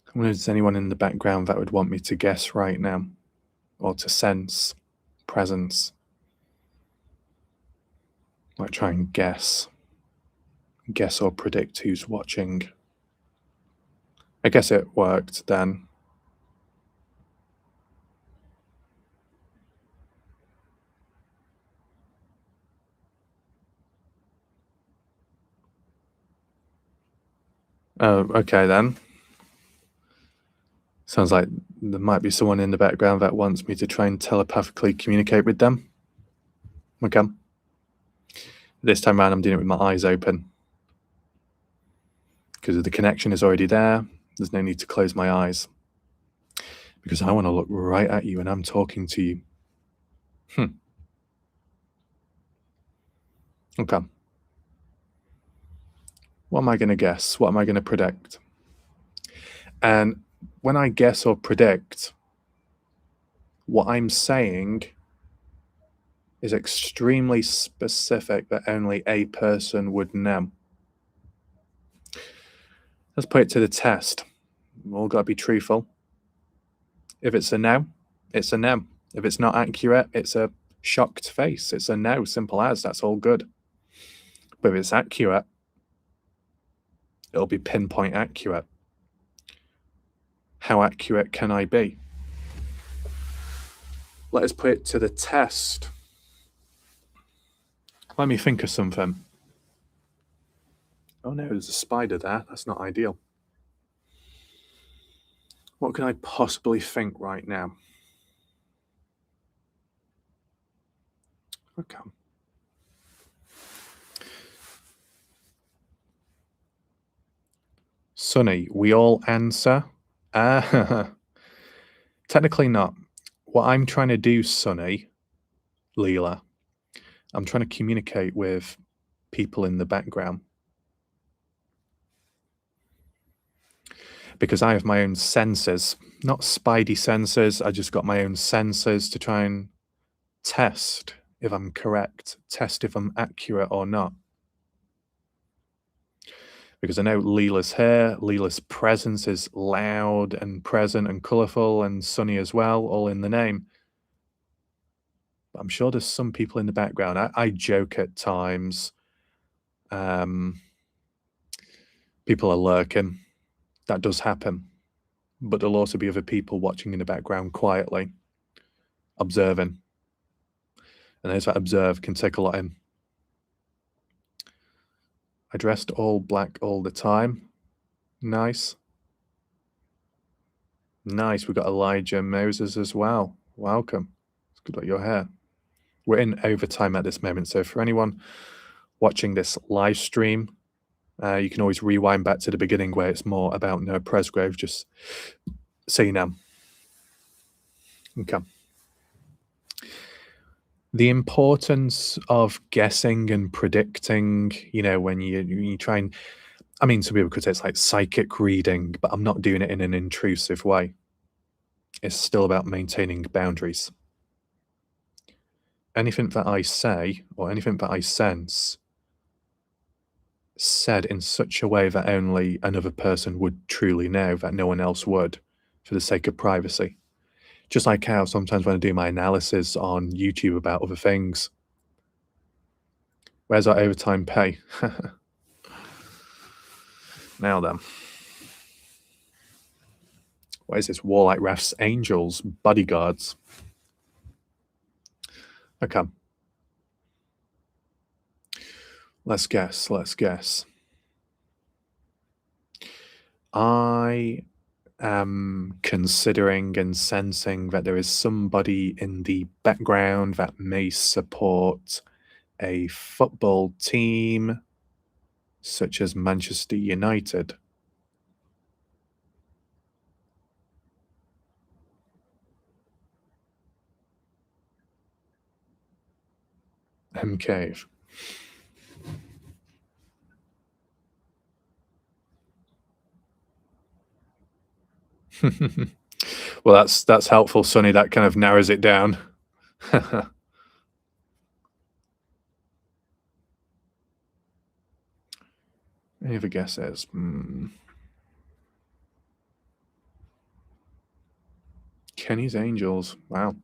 I wonder if there's anyone in the background that would want me to guess right now, or to sense presence. Might try and guess or predict who's watching. I guess it worked then. Oh, okay then. Sounds like there might be someone in the background that wants me to try and telepathically communicate with them. Okay. This time around, I'm doing it with my eyes open. Because the connection is already there, there's no need to close my eyes. Because I want to look right at you and I'm talking to you. Okay. What am I going to guess? What am I going to predict? And when I guess or predict, what I'm saying is extremely specific that only a person would know. Let's put it to the test. We've all got to be truthful. If it's a no, it's a no. If it's not accurate, it's a shocked face. It's a no, simple as. That's all good. But if it's accurate, it'll be pinpoint accurate. How accurate can I be? Let us put it to the test. Let me think of something. Oh no, there's a spider there. That's not ideal. What can I possibly think right now? Okay. Sunny, we all answer? Technically not. What I'm trying to do, Sunny, Leela, I'm trying to communicate with people in the background. Because I have my own senses, not spidey senses. I just got my own senses to try and test if I'm correct, test if I'm accurate or not. Because I know Leela's here, Leela's presence is loud and present and colourful and sunny as well, all in the name. But I'm sure there's some people in the background. I joke at times. People are lurking. That does happen. But there'll also be other people watching in the background quietly, observing. And those that observe can take a lot in. I dressed all black all the time. Nice. Nice. We've got Elijah Moses as well. Welcome. It's good that you're here. We're in overtime at this moment. So for anyone watching this live stream, you can always rewind back to the beginning where it's more about Noah Presgrove, just so you know. Okay. The importance of guessing and predicting, when you try and, some people could say it's like psychic reading, but I'm not doing it in an intrusive way. It's still about maintaining boundaries. Anything that I say or anything that I sense said in such a way that only another person would truly know, that no one else would, for the sake of privacy. Just like how sometimes when I do my analysis on YouTube about other things, where's our overtime pay? Now then. What is this? Warlike Refs, Angels, Bodyguards. Okay. Let's guess. I am considering and sensing that there is somebody in the background that may support a football team such as Manchester United. Cave. Well, that's helpful, Sonny. That kind of narrows it down. Any other guesses? Kenny's Angels. Wow.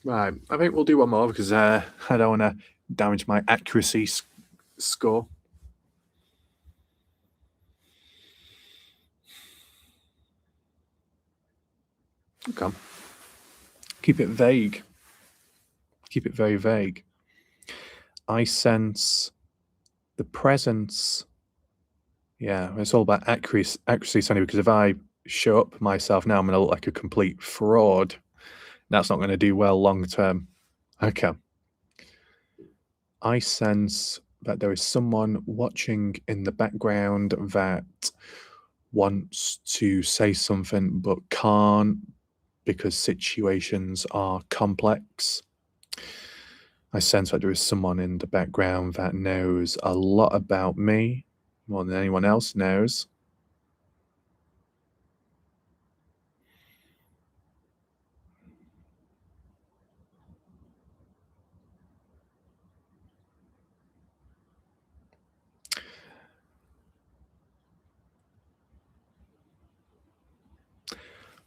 Right. I think we'll do one more because I don't want to damage my accuracy score. Okay. Keep it vague. Keep it very vague. I sense the presence. Yeah, it's all about accuracy, Sonny, because if I show up myself now, I'm going to look like a complete fraud. That's not going to do well long term. Okay. I sense that there is someone watching in the background that wants to say something but can't because situations are complex. I sense that there is someone in the background that knows a lot about me, more than anyone else knows.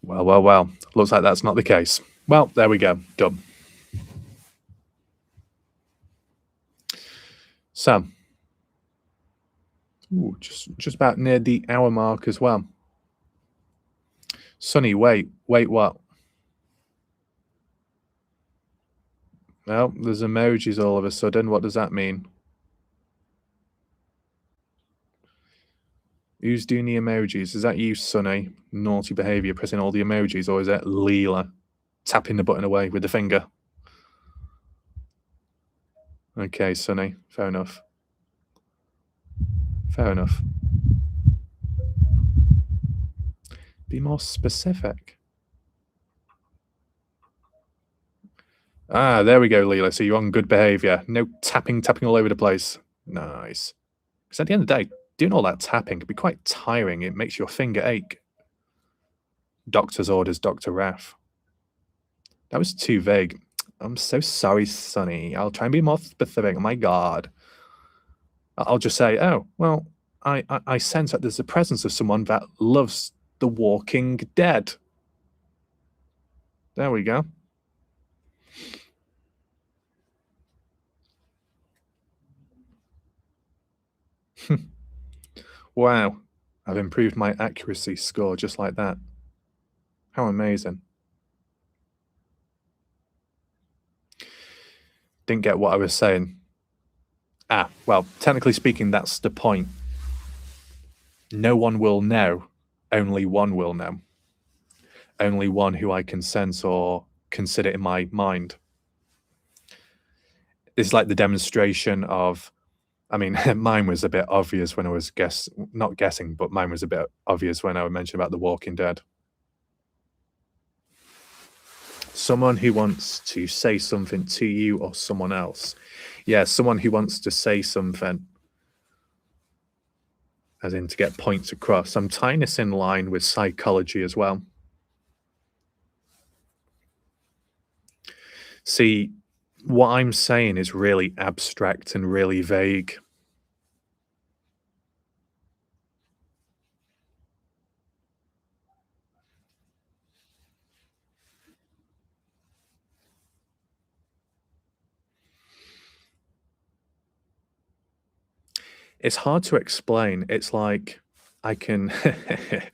Well. Looks like that's not the case. Well, there we go. Done. So, ooh, just about near the hour mark as well. Sonny, wait, what? Well, there's emojis all of a sudden. What does that mean? Who's doing the emojis? Is that you, Sonny? Naughty behavior, pressing all the emojis, or is that Leela tapping the button away with the finger? Okay, Sonny, fair enough. Fair enough. Be more specific. Ah, there we go, Leela. So you're on good behavior. No tapping all over the place. Nice. Because at the end of the day, doing all that tapping can be quite tiring. It makes your finger ache. Doctor's orders, Dr. Raff. That was too vague. I'm so sorry, Sonny. I'll try and be more specific. Oh my God. I'll just say, oh, well, I sense that there's a presence of someone that loves The Walking Dead. There we go. Wow. I've improved my accuracy score just like that. How amazing. Didn't get what I was saying. Ah, well, technically speaking, that's the point. No one will know. Only one will know. Only one who I can sense or consider in my mind. It's like the demonstration of, I mean, mine was a bit obvious when I was not guessing, but mine was a bit obvious when I mentioned about The Walking Dead. Someone who wants to say something to you or someone else. Yeah, someone who wants to say something, as in to get points across. I'm tying this in line with psychology as well. See, what I'm saying is really abstract and really vague. It's hard to explain. It's like I can if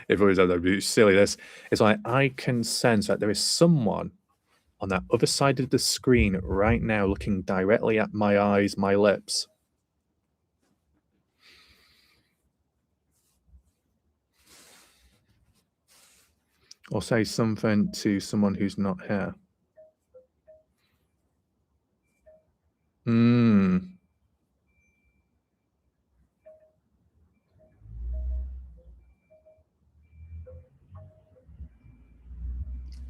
it was that'd be silly. It's like I can sense that there is someone on that other side of the screen right now looking directly at my eyes, my lips. Or say something to someone who's not here.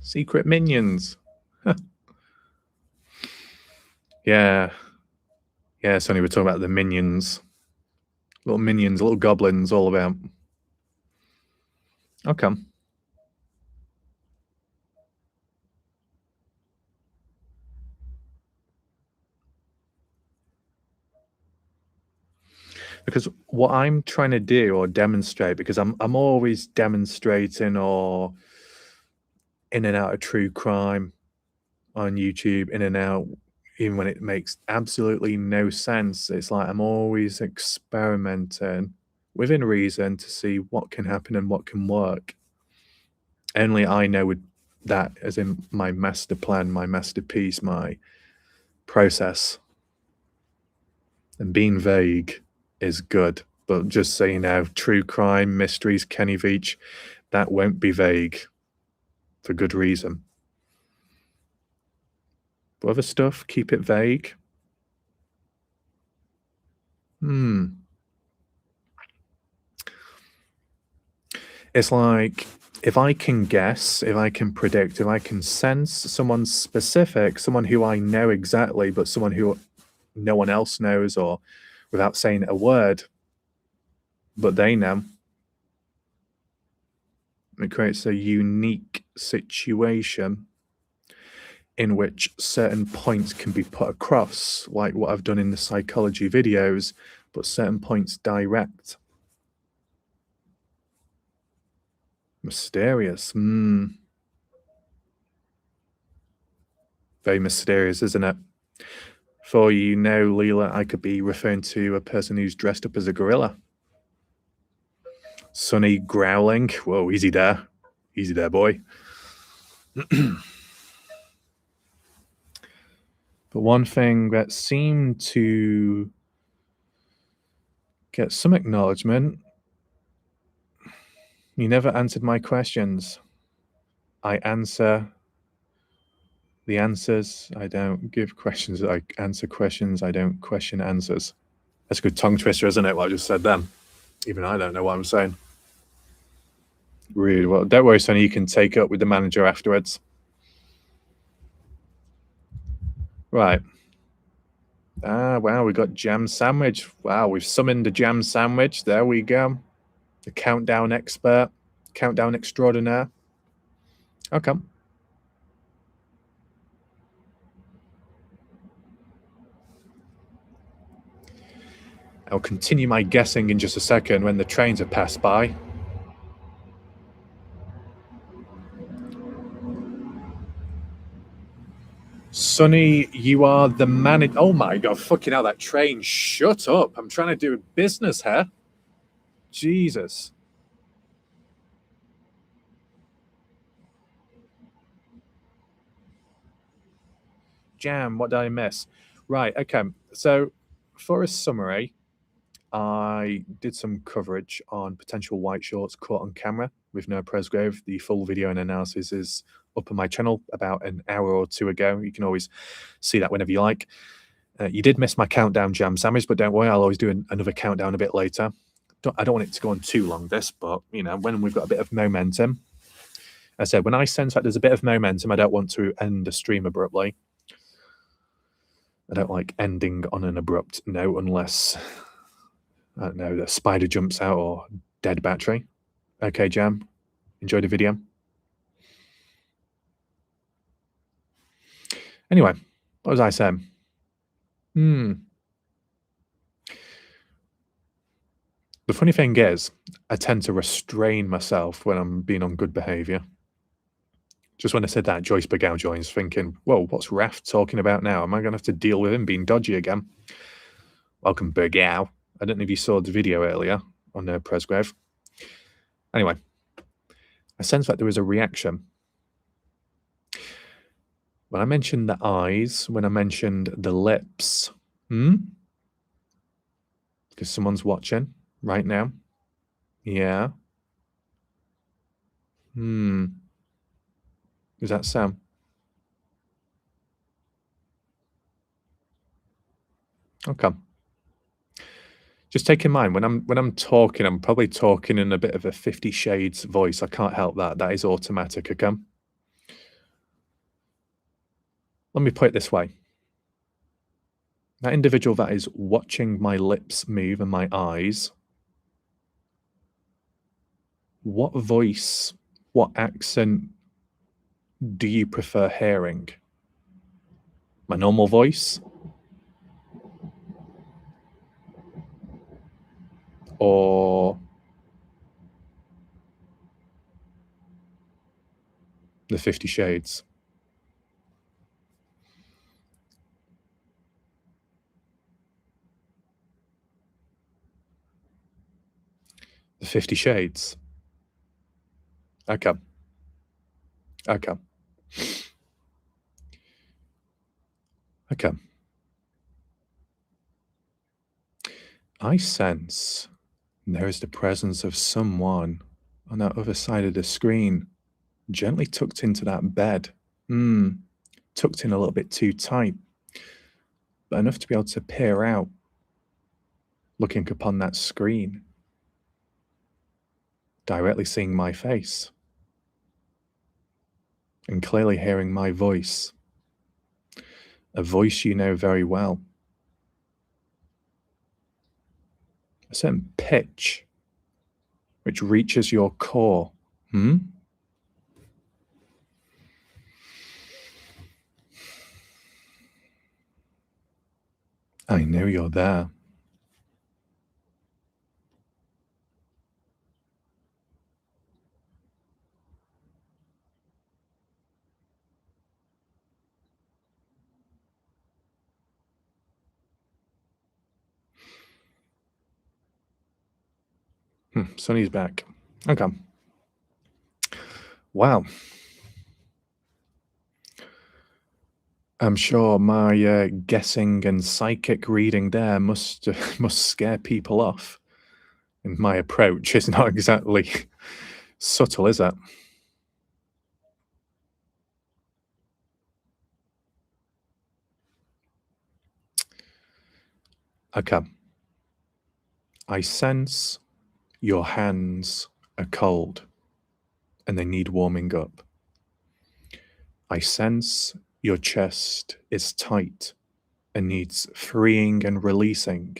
Secret minions. Yeah. Yeah, Sonny, we're talking about the minions. Minions, little goblins, all about. Okay. Because what I'm trying to do or demonstrate, because I'm always demonstrating or in and out of true crime on YouTube, in and out, even when it makes absolutely no sense. It's like I'm always experimenting within reason to see what can happen and what can work. Only I know that as in my master plan, my masterpiece, my process. And being vague is good. But just so you know, true crime, mysteries, Kenny Veach, that won't be vague for good reason. But other stuff, keep it vague. It's like if I can guess, if I can predict, if I can sense someone specific, someone who I know exactly, but someone who no one else knows, or without saying a word, but they know, it creates a unique situation in which certain points can be put across, like what I've done in the psychology videos, but certain points direct. Mysterious. Very mysterious, isn't it? For you know, Leela, I could be referring to a person who's dressed up as a gorilla. Sonny growling. Whoa, easy there. Easy there, boy. But one thing that seemed to get some acknowledgement, you never answered my questions. I answer the answers. I don't give questions. I answer questions. I don't question answers. That's a good tongue twister, isn't it? What I just said then. Even I don't know what I'm saying. Really well. Don't worry, Sonny. You can take up with the manager afterwards. Right. Ah, wow, we got jam sandwich. Wow, we've summoned a jam sandwich. There we go. The countdown expert, countdown extraordinaire. Okay. I'll continue my guessing in just a second when the trains have passed by. Sonny, you are the manager. Oh my God, fucking hell, that train. Shut up. I'm trying to do business here. Jesus. Jam, what did I miss? Right, okay. So, for a summary, I did some coverage on potential white shorts caught on camera with no Presgrove. The full video and analysis is up on my channel about an hour or two ago. You can always see that whenever you like. You did miss my countdown jam sandwich, but don't worry, I'll always do another countdown a bit later. I don't want it to go on too long, this, but you know, when we've got a bit of momentum. I said, when I sense that there's a bit of momentum, I don't want to end the stream abruptly. I don't like ending on an abrupt note unless, I don't know, the spider jumps out or dead battery. Okay, Jam, enjoy the video. Anyway, what was I saying? The funny thing is, I tend to restrain myself when I'm being on good behaviour. Just when I said that, Joyce Begow joins, thinking, whoa, what's Raft talking about now? Am I going to have to deal with him being dodgy again? Welcome, Begow. I don't know if you saw the video earlier on Presgrove. Anyway, I sense that there was a reaction. When I mentioned the eyes, when I mentioned the lips, because someone's watching right now. Yeah. Is that Sam? Okay. Just take in mind when I'm talking, I'm probably talking in a bit of a 50 Shades voice. I can't help that. That is automatic. Okay. Let me put it this way. that individual that is watching my lips move and my eyes, what voice, what accent do you prefer hearing? My normal voice? Or the 50 Shades? The 50 Shades. Okay. Okay. Okay. I sense there is the presence of someone on that other side of the screen, gently tucked into that bed. Tucked in a little bit too tight, but enough to be able to peer out, looking upon that screen, directly seeing my face, and clearly hearing my voice. A voice you know very well. A certain pitch which reaches your core. I know you're there. Sonny's back. Okay. Wow. I'm sure my guessing and psychic reading there must scare people off. And my approach is not exactly subtle, is it? Okay. I sense your hands are cold and they need warming up. I sense your chest is tight and needs freeing and releasing.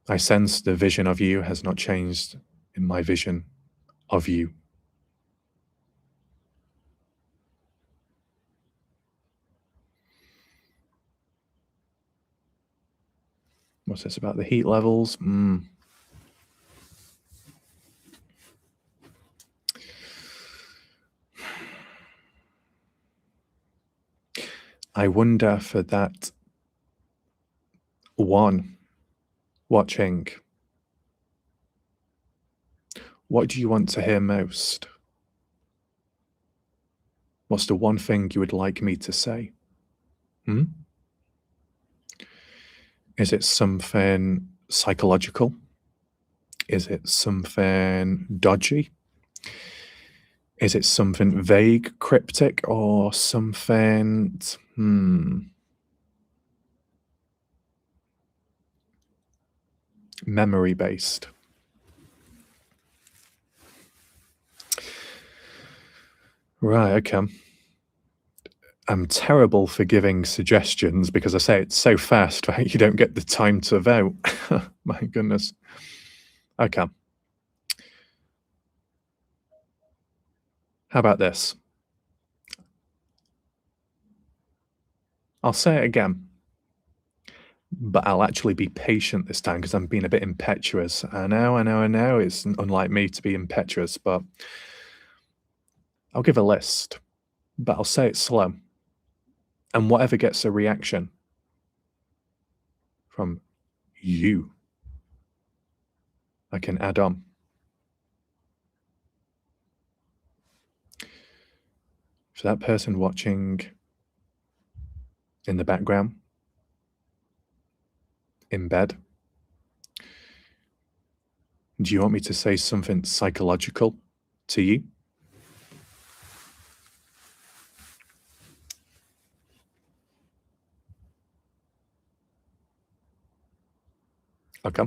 I sense the vision of you has not changed in my vision of you. What's this about the heat levels? I wonder for that one watching, what do you want to hear most? What's the one thing you would like me to say? Is it something psychological? Is it something dodgy? Is it something vague, cryptic, or something memory based? Right, okay. I'm terrible for giving suggestions because I say it so fast, right? You don't get the time to vote. My goodness. Okay. How about this? I'll say it again, but I'll actually be patient this time because I'm being a bit impetuous. I know. It's unlike me to be impetuous, but I'll give a list, but I'll say it slow. And whatever gets a reaction from you, I can add on. For that person watching in the background, in bed, do you want me to say something psychological to you? Okay.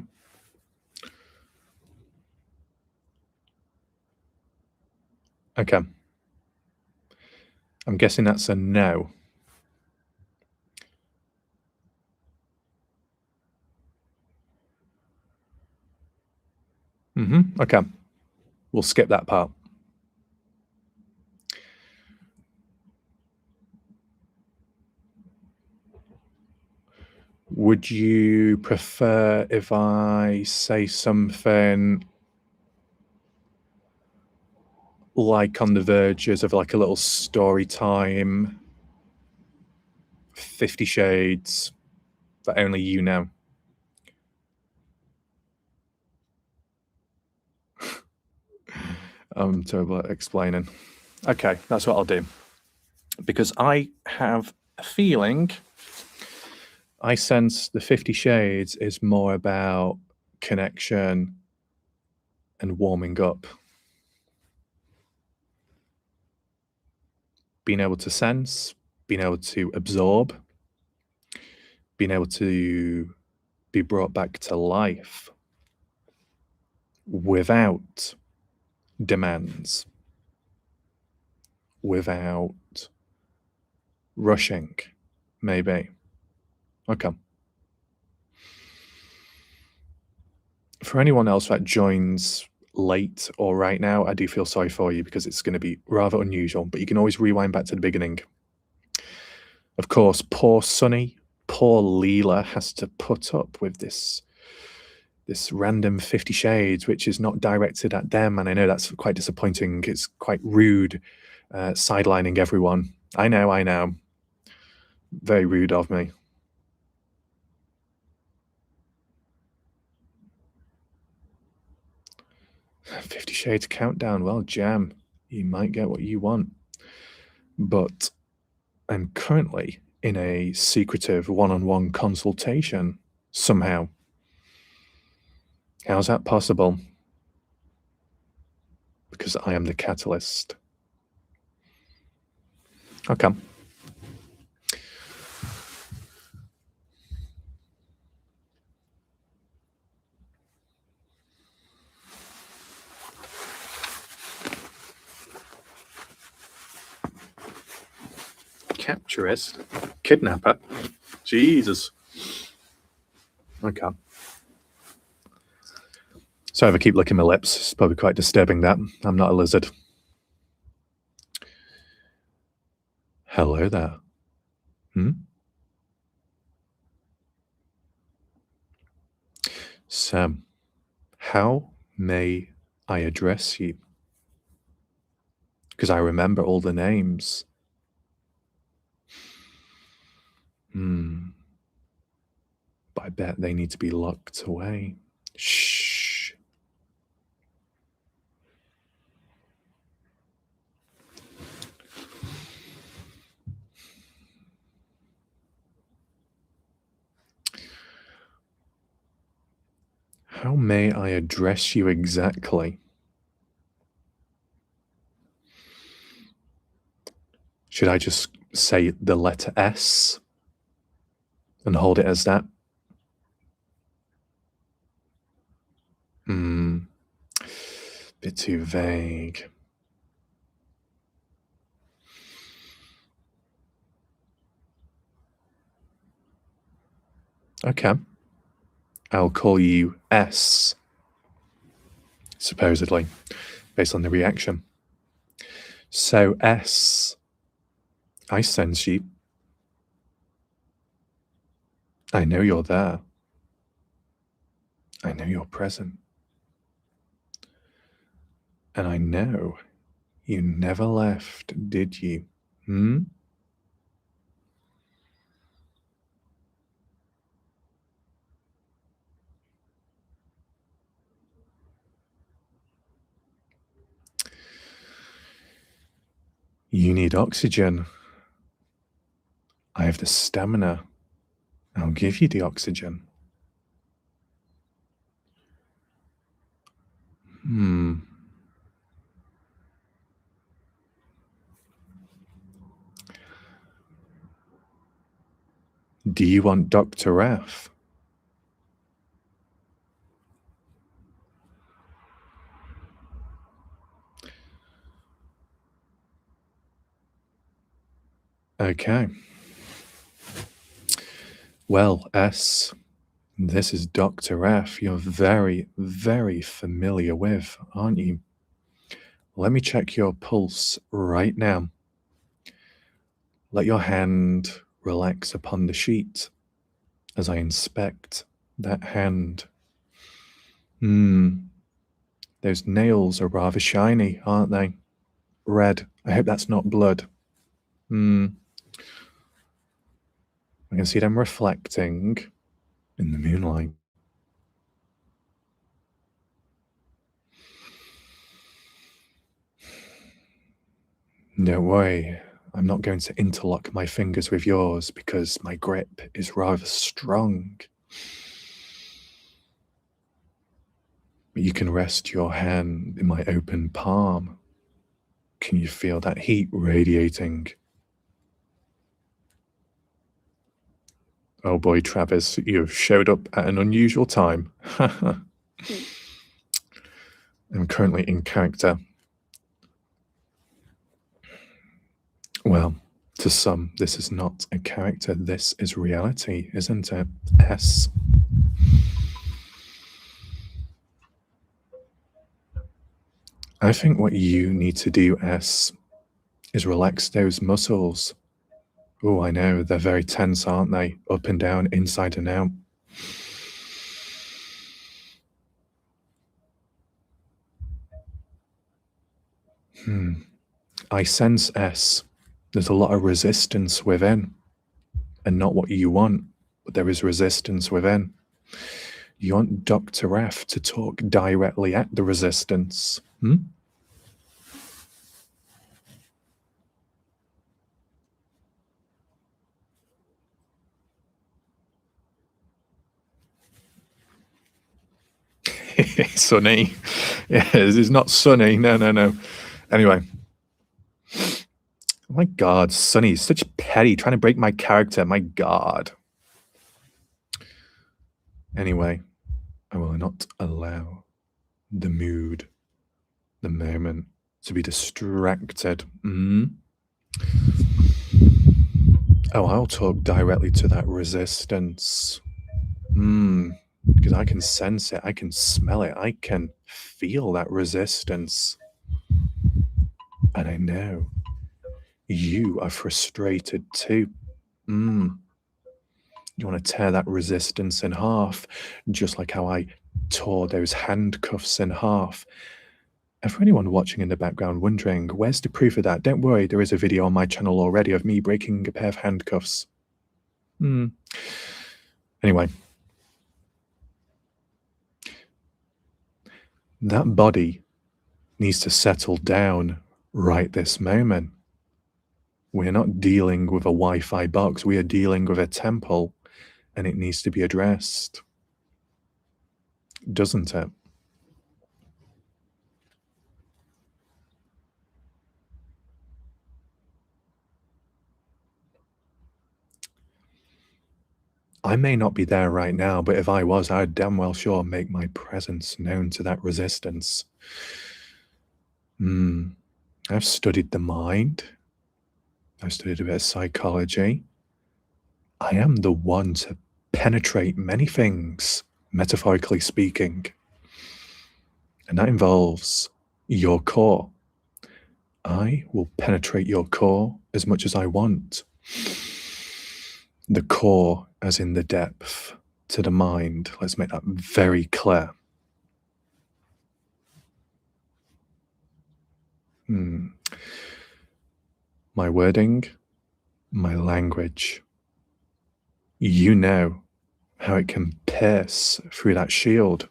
Okay. I'm guessing that's a no. Okay. We'll skip that part. Would you prefer if I say something like on the verges of like a little story time, 50 Shades, that only you know? I'm terrible at explaining. Okay, that's what I'll do. Because I have a feeling, I sense the 50 Shades is more about connection and warming up. Being able to sense, being able to absorb, being able to be brought back to life without demands, without rushing, maybe. Okay. For anyone else that joins late or right now, I do feel sorry for you because it's going to be rather unusual, but you can always rewind back to the beginning. Of course, poor Sunny, poor Leela has to put up with this random 50 Shades, which is not directed at them, and I know that's quite disappointing. It's quite rude, sidelining everyone. I know. Very rude of me. 50 Shades countdown. Well, Jam, you might get what you want. But I'm currently in a secretive one-on-one consultation somehow. How's that possible? Because I am the catalyst. Okay. Capturist? Kidnapper? Jesus. Okay. Sorry if I keep licking my lips. It's probably quite disturbing that. I'm not a lizard. Hello there. Sam, how may I address you? Because I remember all the names. But I bet they need to be locked away. Shh. How may I address you exactly? Should I just say the letter S and hold it as that? Bit too vague. Okay. I'll call you S, supposedly, based on the reaction. So S, I sense you. I know you're there. I know you're present. And I know you never left, did you? You need oxygen. I have the stamina. I'll give you the oxygen. Do you want Dr. F? Okay. Well, S, this is Dr. F. You're very, very familiar with, aren't you? Let me check your pulse right now. Let your hand relax upon the sheet as I inspect that hand. Those nails are rather shiny, aren't they? Red. I hope that's not blood. I can see them reflecting in the moonlight. Don't worry, I'm not going to interlock my fingers with yours because my grip is rather strong. You can rest your hand in my open palm. Can you feel that heat radiating? Oh boy, Travis, you've showed up at an unusual time. I'm currently in character. Well, to some, this is not a character. This is reality, isn't it? S. I think what you need to do, S, is relax those muscles. Oh, I know, they're very tense, aren't they? Up and down, inside and out. I sense, S, there's a lot of resistance within, and not what you want, but there is resistance within. You want Dr. F to talk directly at the resistance. Sunny. Yeah, it's not sunny. No. Anyway. Oh my God, Sunny, such petty, trying to break my character. My God. Anyway, I will not allow the mood, the moment, to be distracted. Oh, I'll talk directly to that resistance. Because I can sense it, I can smell it, I can feel that resistance. And I know you are frustrated too. You want to tear that resistance in half, just like how I tore those handcuffs in half. And for anyone watching in the background wondering, where's the proof of that? Don't worry, there is a video on my channel already of me breaking a pair of handcuffs. Anyway. That body needs to settle down right this moment. We're not dealing with a Wi-Fi box. We are dealing with a temple, and it needs to be addressed. Doesn't it? I may not be there right now, but if I was, I'd damn well sure make my presence known to that resistance. I've studied the mind. I've studied a bit of psychology. I am the one to penetrate many things, metaphorically speaking. And that involves your core. I will penetrate your core as much as I want. The core, as in the depth, to the mind. Let's make that very clear. My wording, my language. You know how it can pierce through that shield.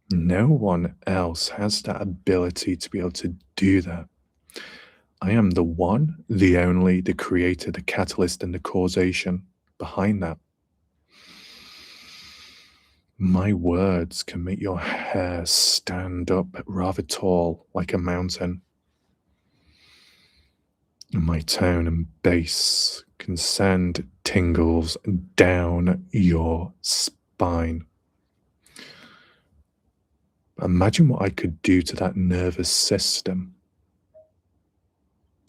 No one else has that ability to be able to do that. I am the one, the only, the creator, the catalyst, and the causation behind that. My words can make your hair stand up rather tall like a mountain. And my tone and bass can send tingles down your spine. Imagine what I could do to that nervous system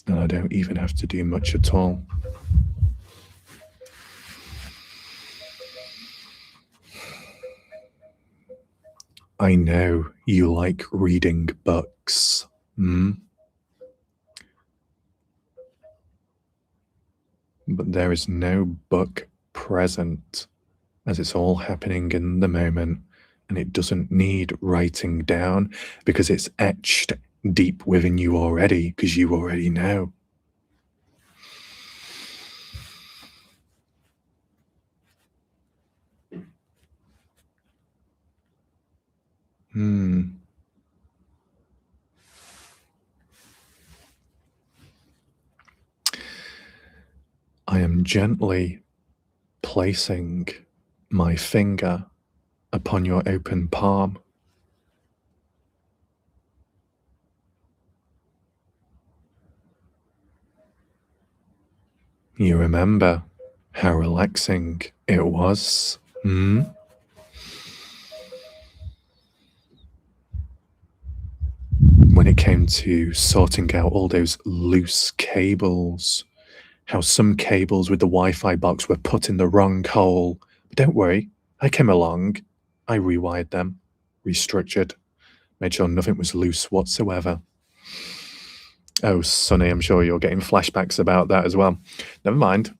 And I don't even have to do much at all. I know you like reading books. But there is no book present, as it's all happening in the moment, and it doesn't need writing down because it's etched deep within you already, because you already know. I am gently placing my finger upon your open palm. You remember how relaxing it was? When it came to sorting out all those loose cables, how some cables with the Wi-Fi box were put in the wrong hole. But don't worry, I came along, I rewired them, restructured, made sure nothing was loose whatsoever. Oh, Sonny, I'm sure you're getting flashbacks about that as well. Never mind.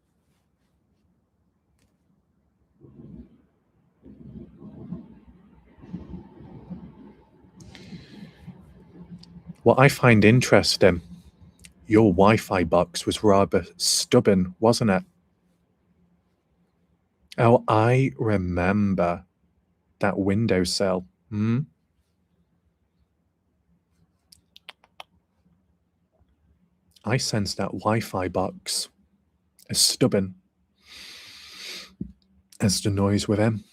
What I find interesting, your Wi-Fi box was rather stubborn, wasn't it? Oh, I remember that windowsill. I sense that Wi-Fi box as stubborn as the noise within.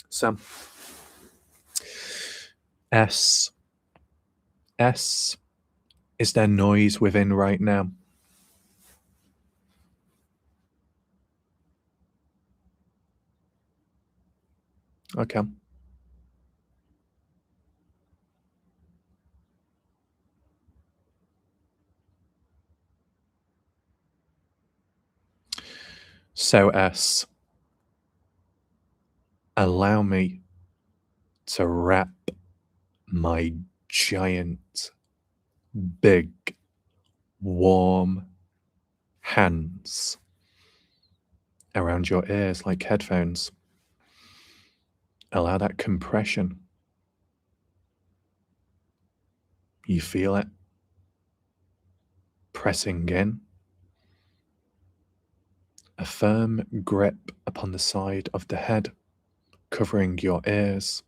So, S, is there noise within right now? Okay. So S, allow me to wrap my giant, big, warm hands around your ears like headphones. Allow that compression. You feel it pressing in. A firm grip upon the side of the head, covering your ears,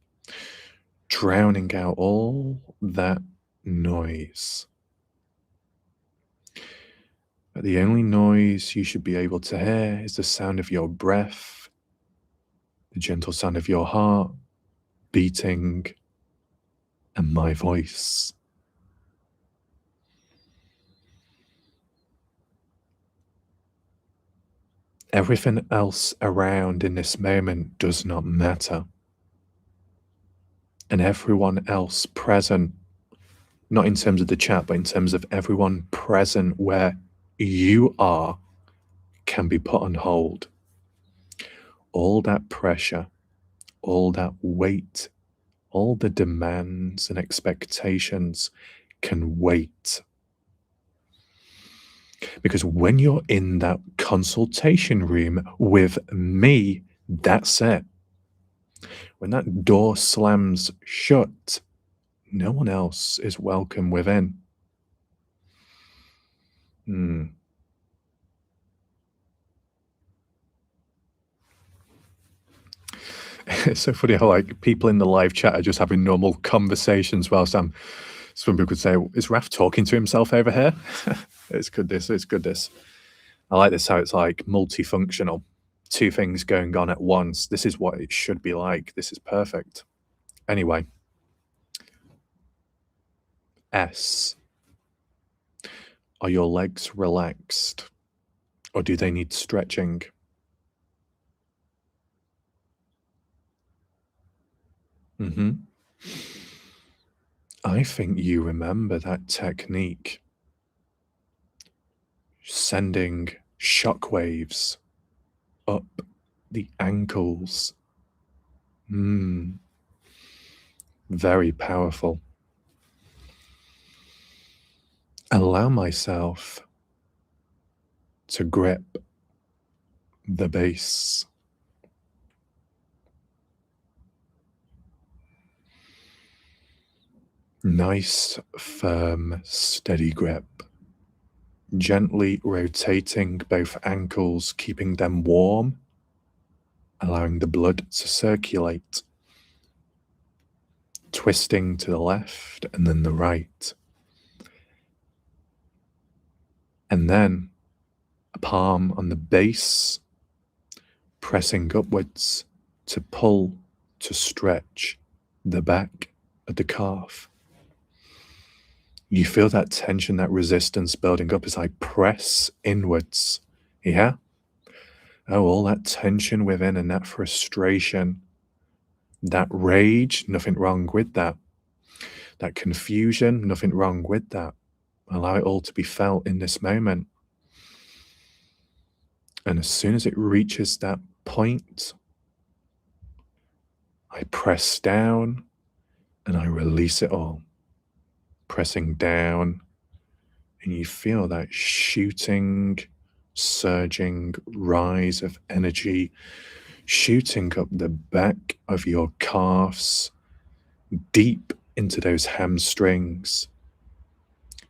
drowning out all that noise. But the only noise you should be able to hear is the sound of your breath, the gentle sound of your heart beating, and my voice. Everything else around in this moment does not matter. And everyone else present, not in terms of the chat, but in terms of everyone present where you are, can be put on hold. All that pressure, all that weight, all the demands and expectations can wait. Because when you're in that consultation room with me, that's it. When that door slams shut, no one else is welcome within. It's so funny how like people in the live chat are just having normal conversations whilst some people could say, is Raf talking to himself over here? It's good this. I like this how it's like multifunctional. Two things going on at once. This is what it should be like. This is perfect. Anyway. S. Are your legs relaxed? Or do they need stretching? I think you remember that technique, sending shockwaves up the ankles. Very powerful. Allow myself to grip the base. Nice, firm, steady grip. Gently rotating both ankles, keeping them warm, allowing the blood to circulate. Twisting to the left and then the right. And then a palm on the base, pressing upwards to pull, to stretch the back of the calf. You feel that tension, that resistance building up as I press inwards. Yeah? Oh, all that tension within and that frustration, that rage, nothing wrong with that. That confusion, nothing wrong with that. Allow it all to be felt in this moment. And as soon as it reaches that point, I press down and I release it all. Pressing down, and you feel that shooting, surging rise of energy shooting up the back of your calves, deep into those hamstrings.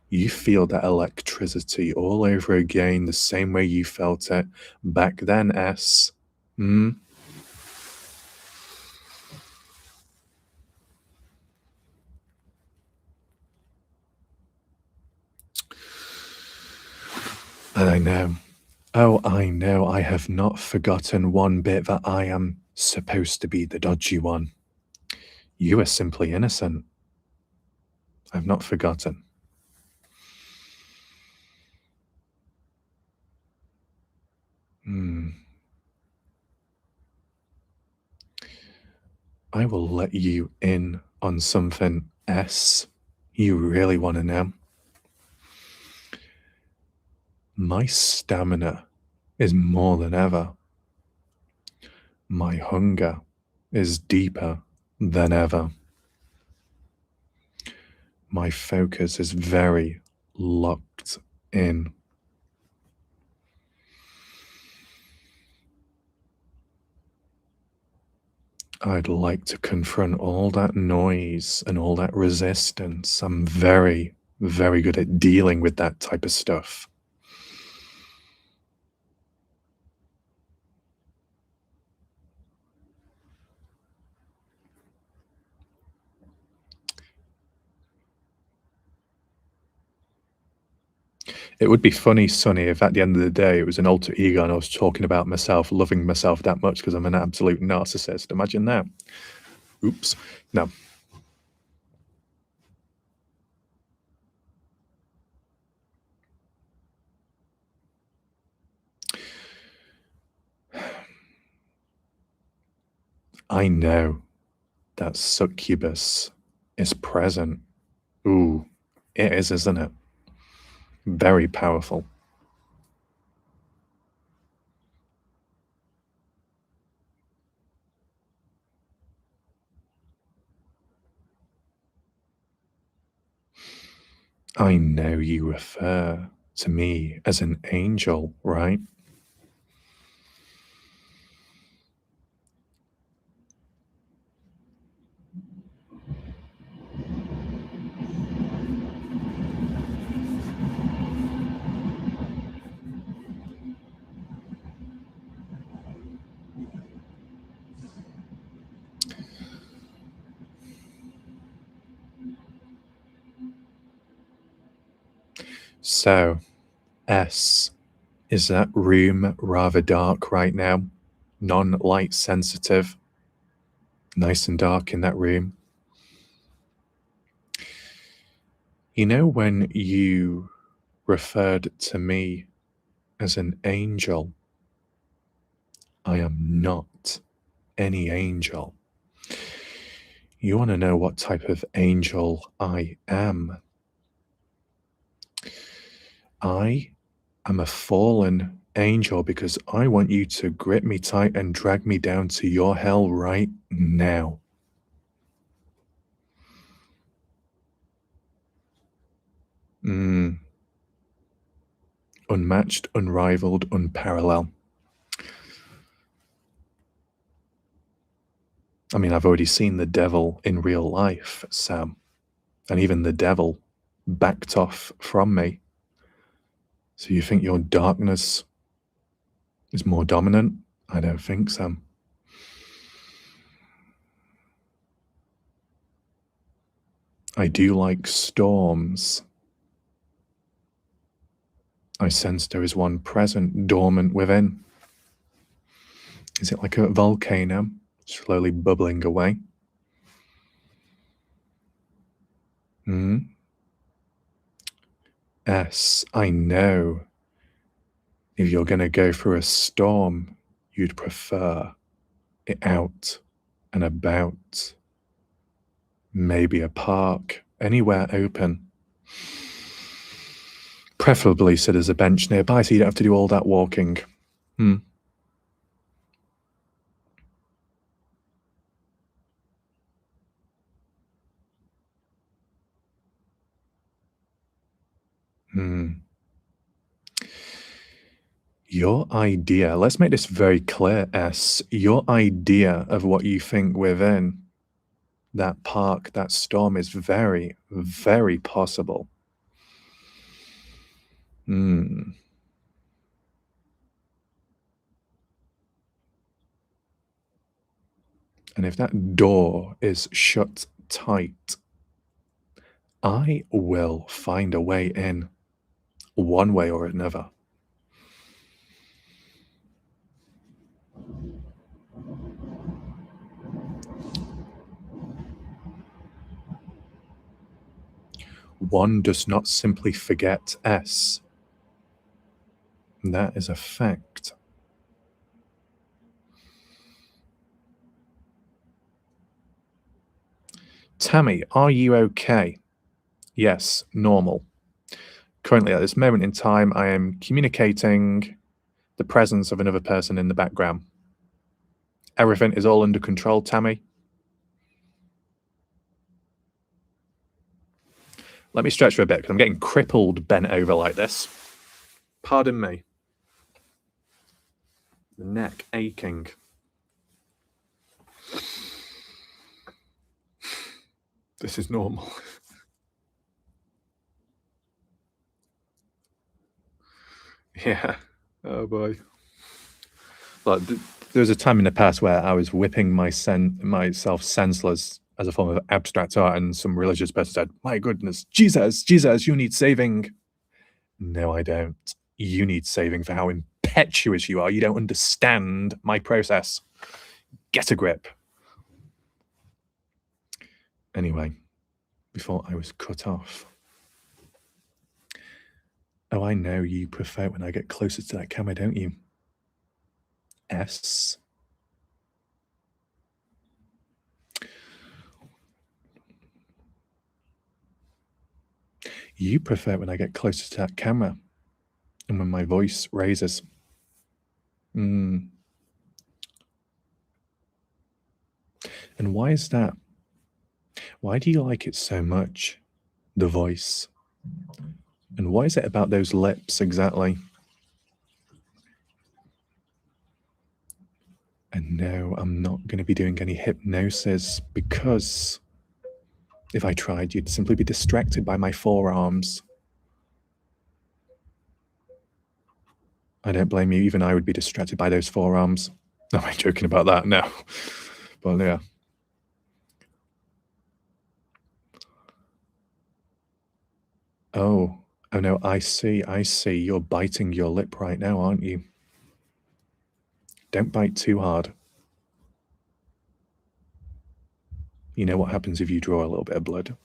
You feel that electricity all over again, the same way you felt it back then, S. And I know, I know, I have not forgotten one bit that I am supposed to be the dodgy one. You are simply innocent. I've not forgotten. I will let you in on something, S. You really want to know? My stamina is more than ever. My hunger is deeper than ever. My focus is very locked in. I'd like to confront all that noise and all that resistance. I'm very, very good at dealing with that type of stuff. It would be funny, Sonny, if at the end of the day it was an alter ego and I was talking about myself, loving myself that much because I'm an absolute narcissist. Imagine that. Oops. No. I know that succubus is present. Ooh, it is, isn't it? Very powerful. I know you refer to me as an angel, right? So, S, is that room rather dark right now? Non-light sensitive? Nice and dark in that room? You know, when you referred to me as an angel, I am not any angel. You want to know what type of angel I am? I am a fallen angel because I want you to grip me tight and drag me down to your hell right now. Unmatched, unrivaled, unparalleled. I mean, I've already seen the devil in real life, Sam. And even the devil backed off from me. So you think your darkness is more dominant? I don't think so. I do like storms. I sense there is one present, dormant within. Is it like a volcano, slowly bubbling away? Yes, I know. If you're going to go through a storm, you'd prefer it out and about. Maybe a park, anywhere open. Preferably so there's a bench nearby so you don't have to do all that walking. Your idea, let's make this very clear, S. Your idea of what you think within that park, that storm is very, very possible. And if that door is shut tight, I will find a way in, one way or another. One does not simply forget S. That is a fact. Tammy, are you okay? Yes, normal. Currently, at this moment in time, I am communicating the presence of another person in the background. Everything is all under control, Tammy. Let me stretch for a bit because I'm getting crippled bent over like this. Pardon me. The neck aching. This is normal. Yeah. Oh boy. Like, there was a time in the past where I was whipping myself senseless as a form of abstract art, and some religious person said, "My goodness, Jesus, you need saving." No, I don't. You need saving for how impetuous you are. You don't understand my process. Get a grip. Anyway, before I was cut off. Oh, I know you prefer when I get closer to that camera, don't you? S. You prefer when I get closer to that camera and when my voice raises. And why is that? Why do you like it so much? The voice. And what is it about those lips exactly? And no, I'm not going to be doing any hypnosis because if I tried, you'd simply be distracted by my forearms. I don't blame you. Even I would be distracted by those forearms. No, I'm joking about that. No. But yeah. Oh no, I see. You're biting your lip right now, aren't you? Don't bite too hard. You know what happens if you draw a little bit of blood?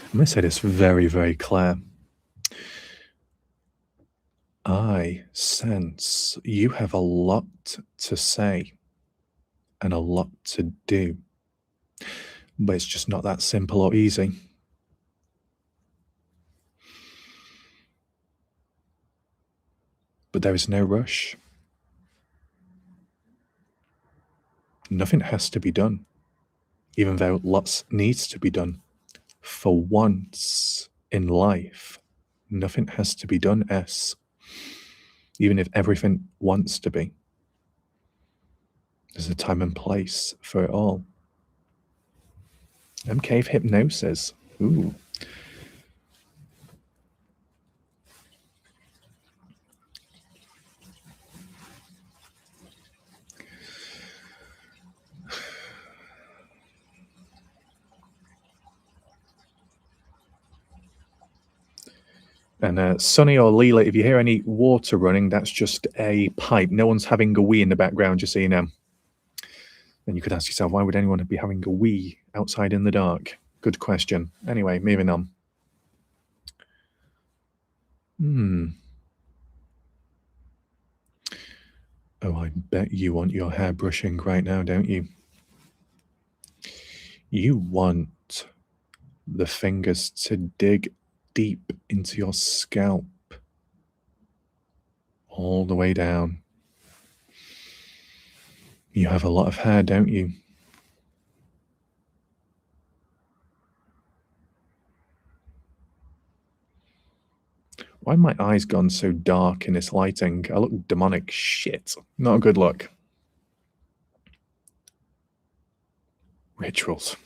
I'm going to say this very, very clear. Rituals, you have a lot to say and a lot to do, but it's just not that simple or easy. But there is no rush. Nothing has to be done, even though lots needs to be done. For once in life, nothing has to be done, even if everything wants to be. There's a time and place for it all. Cave hypnosis. Ooh. And Sonny or Leela, if you hear any water running, that's just a pipe. No one's having a wee in the background, just so you know. And you could ask yourself, why would anyone be having a wee outside in the dark? Good question. Anyway, moving on. Oh, I bet you want your hair brushing right now, don't you? You want the fingers to dig deep into your scalp, all the way down. You have a lot of hair, don't you? Why have my eyes gone so dark in this lighting? I look demonic. Shit. Not a good look. Rituals.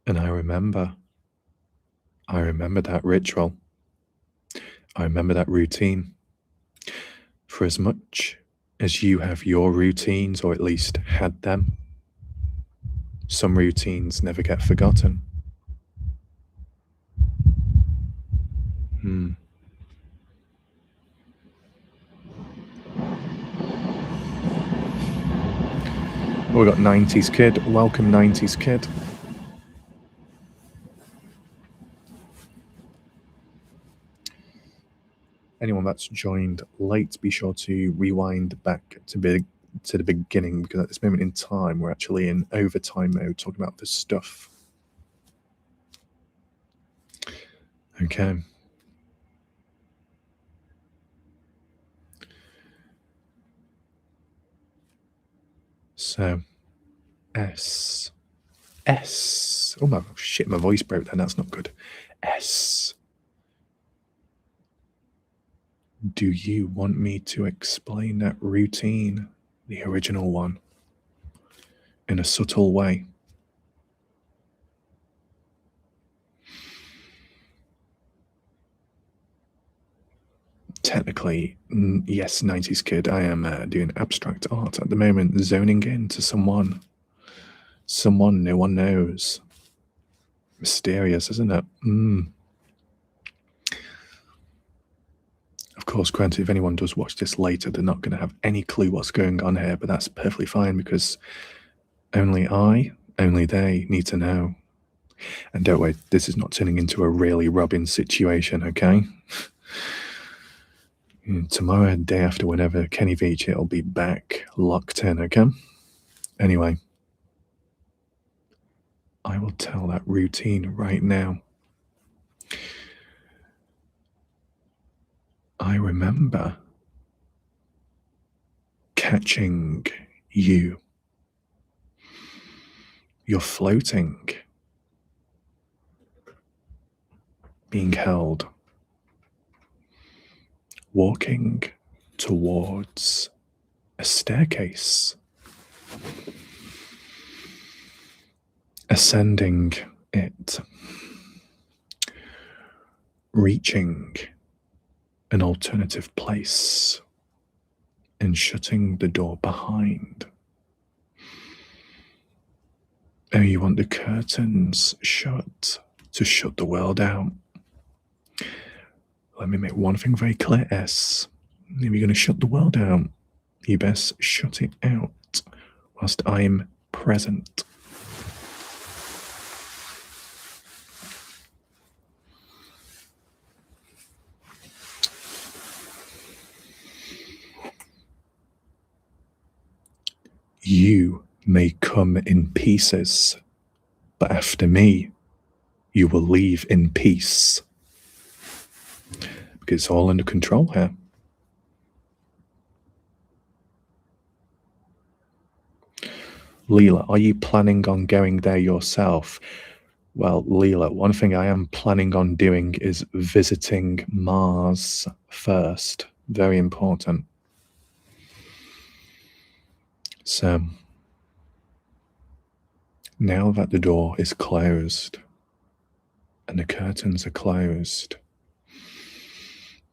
And I remember that ritual. I remember that routine. For as much as you have your routines, or at least had them, some routines never get forgotten. We got 90s Kid. Welcome, 90s Kid. Anyone that's joined late, be sure to rewind back to the beginning, because at this moment in time, we're actually in overtime mode, talking about this stuff. Okay. So, S. Oh my shit, my voice broke then. That's not good. S. Do you want me to explain that routine, the original one, in a subtle way? Technically, yes, 90s Kid. I am doing abstract art at the moment, zoning in to someone no one knows. Mysterious, isn't it? Of course, granted, if anyone does watch this later, they're not going to have any clue what's going on here, but that's perfectly fine, because only they need to know. And don't worry, this is not turning into a really Robin situation, okay? Tomorrow, day after, whenever Kenny Veach, it'll be back locked in, okay? Anyway, I will tell that routine right now. I remember catching you. You're floating, being held, walking towards a staircase, ascending it, reaching an alternative place, and shutting the door behind. Oh, you want the curtains shut to shut the world out. Let me make one thing very clear, S. If you're going to shut the world out, you best shut it out whilst I'm present. You may come in pieces, but after me, you will leave in peace. Because it's all under control here. Leela, are you planning on going there yourself? Well, Leela, one thing I am planning on doing is visiting Mars first. Very important. So, now that the door is closed and the curtains are closed,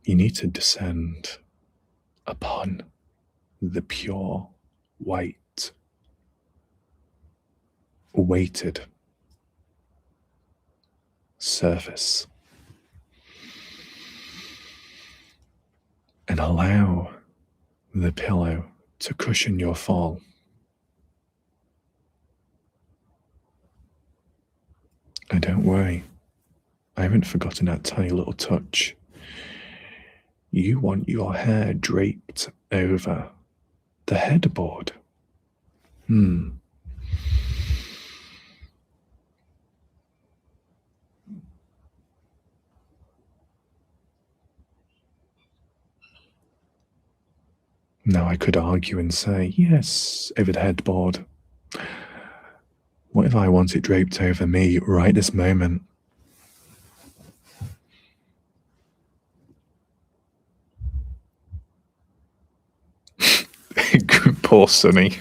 you need to descend upon the pure white, weighted surface and allow the pillow to cushion your fall. And don't worry, I haven't forgotten that tiny little touch. You want your hair draped over the headboard. Now I could argue and say, yes, over the headboard. What if I want it draped over me right this moment? Poor Sonny.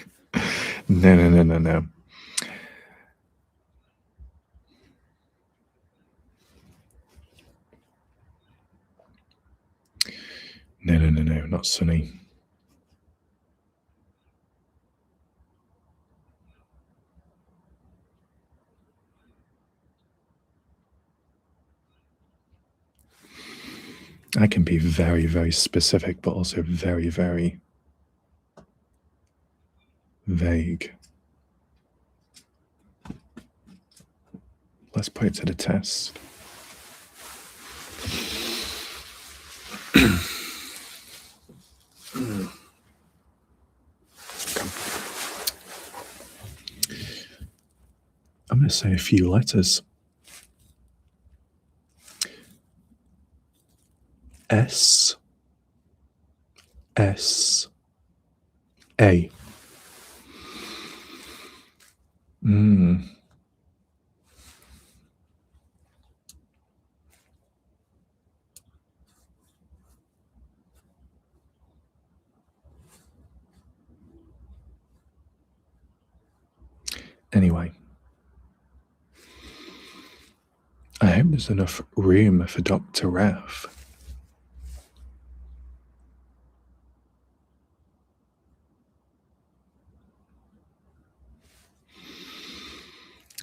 No. No. No, not Sonny. I can be very, very specific, but also very, very vague. Let's put it to the test. I'm going to say a few letters. S. A. Anyway, I hope there's enough room for Dr. Raff.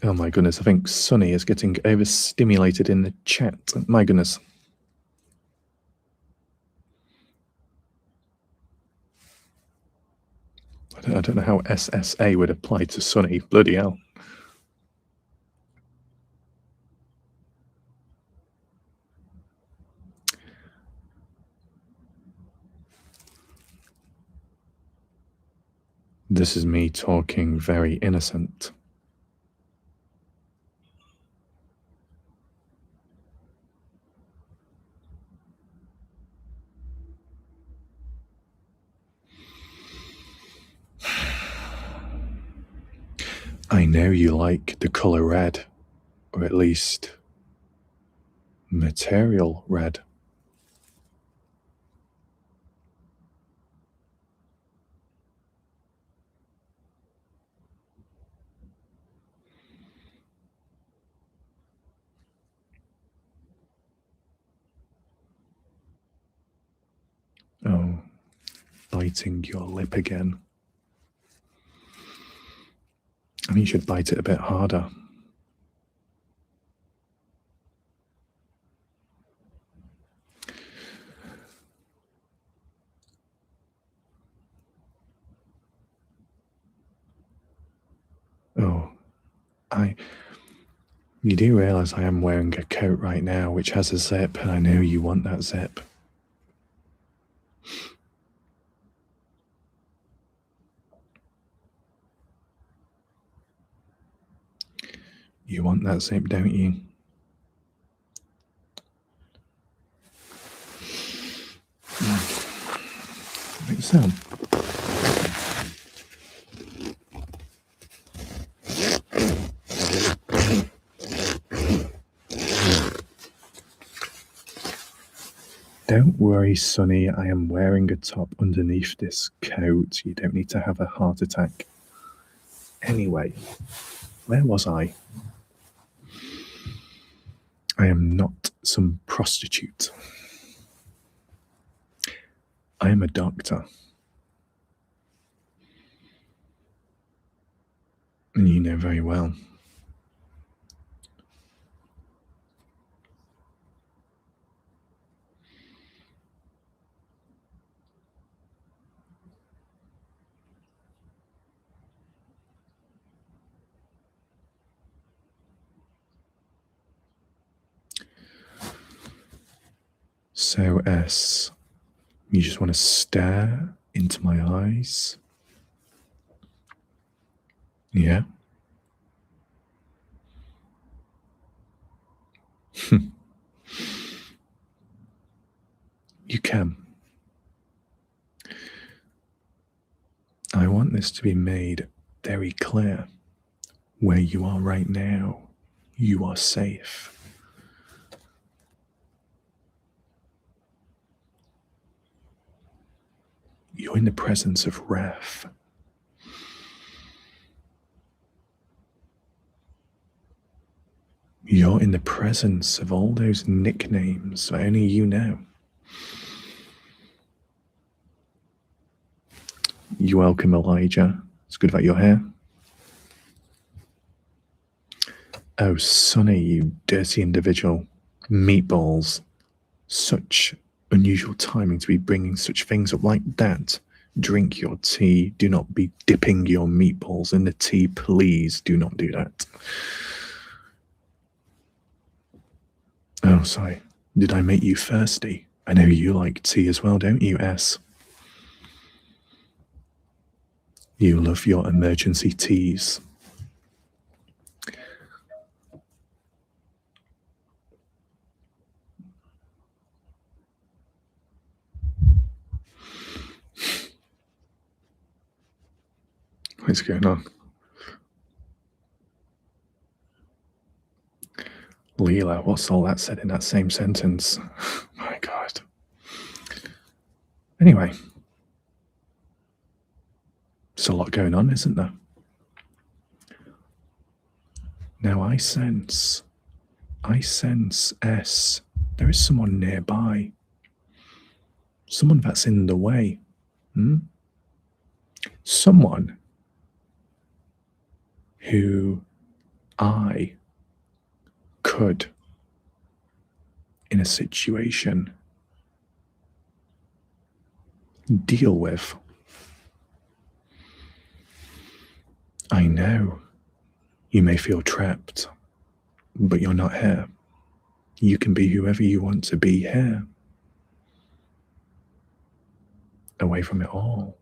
Oh my goodness, I think Sonny is getting overstimulated in the chat. My goodness. I don't know how SSA would apply to Sonny. Bloody hell. This is me talking very innocent. I know you like the color red, or at least material red. Oh, biting your lip again. And you should bite it a bit harder. Oh, you do realise I am wearing a coat right now which has a zip, and I know you want that zip. You want that zip, don't you? Like so. Don't worry, Sonny, I am wearing a top underneath this coat. You don't need to have a heart attack. Anyway, where was I? I am not some prostitute. I am a doctor. And you know very well. So, S, you just want to stare into my eyes? Yeah? You can. I want this to be made very clear. Where you are right now, you are safe. You're in the presence of Ref. You're in the presence of all those nicknames that only you know. You're welcome, Elijah. It's good about your hair. Oh, Sonny, you dirty individual. Meatballs. Such unusual timing to be bringing such things up like that. Drink your tea. Do not be dipping your meatballs in the tea. Please do not do that. Oh, sorry. Did I make you thirsty? I know you like tea as well, don't you, S? You love your emergency teas. What's going on? Leela, what's all that said in that same sentence? My God. Anyway, there's a lot going on, isn't there? Now I sense S. There is someone nearby. Someone that's in the way. Someone who I could, in a situation, deal with. I know you may feel trapped, but you're not here. You can be whoever you want to be here. Away from it all.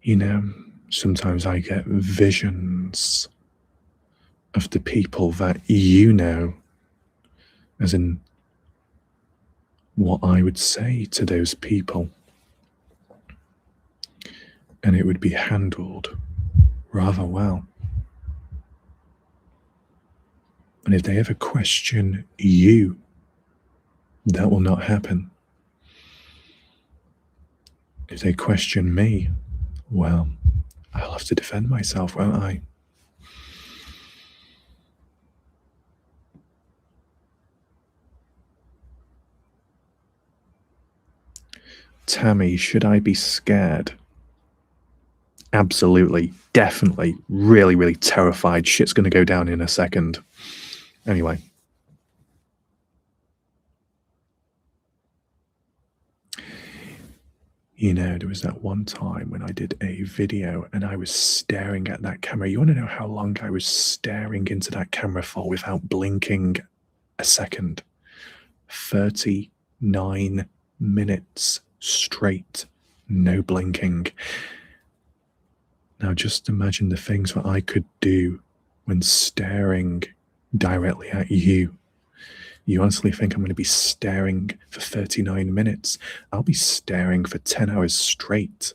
You know, sometimes I get visions of the people that you know, as in what I would say to those people. And it would be handled rather well. And if they ever question you, that will not happen. If they question me, well, I'll have to defend myself, won't I? Tammy, should I be scared? Absolutely, definitely, really, really terrified. Shit's going to go down in a second. Anyway. You know, there was that one time when I did a video and I was staring at that camera. You want to know how long I was staring into that camera for without blinking a second? 39 minutes straight, no blinking. Now just imagine the things that I could do when staring directly at you. You honestly think I'm going to be staring for 39 minutes? I'll be staring for 10 hours straight.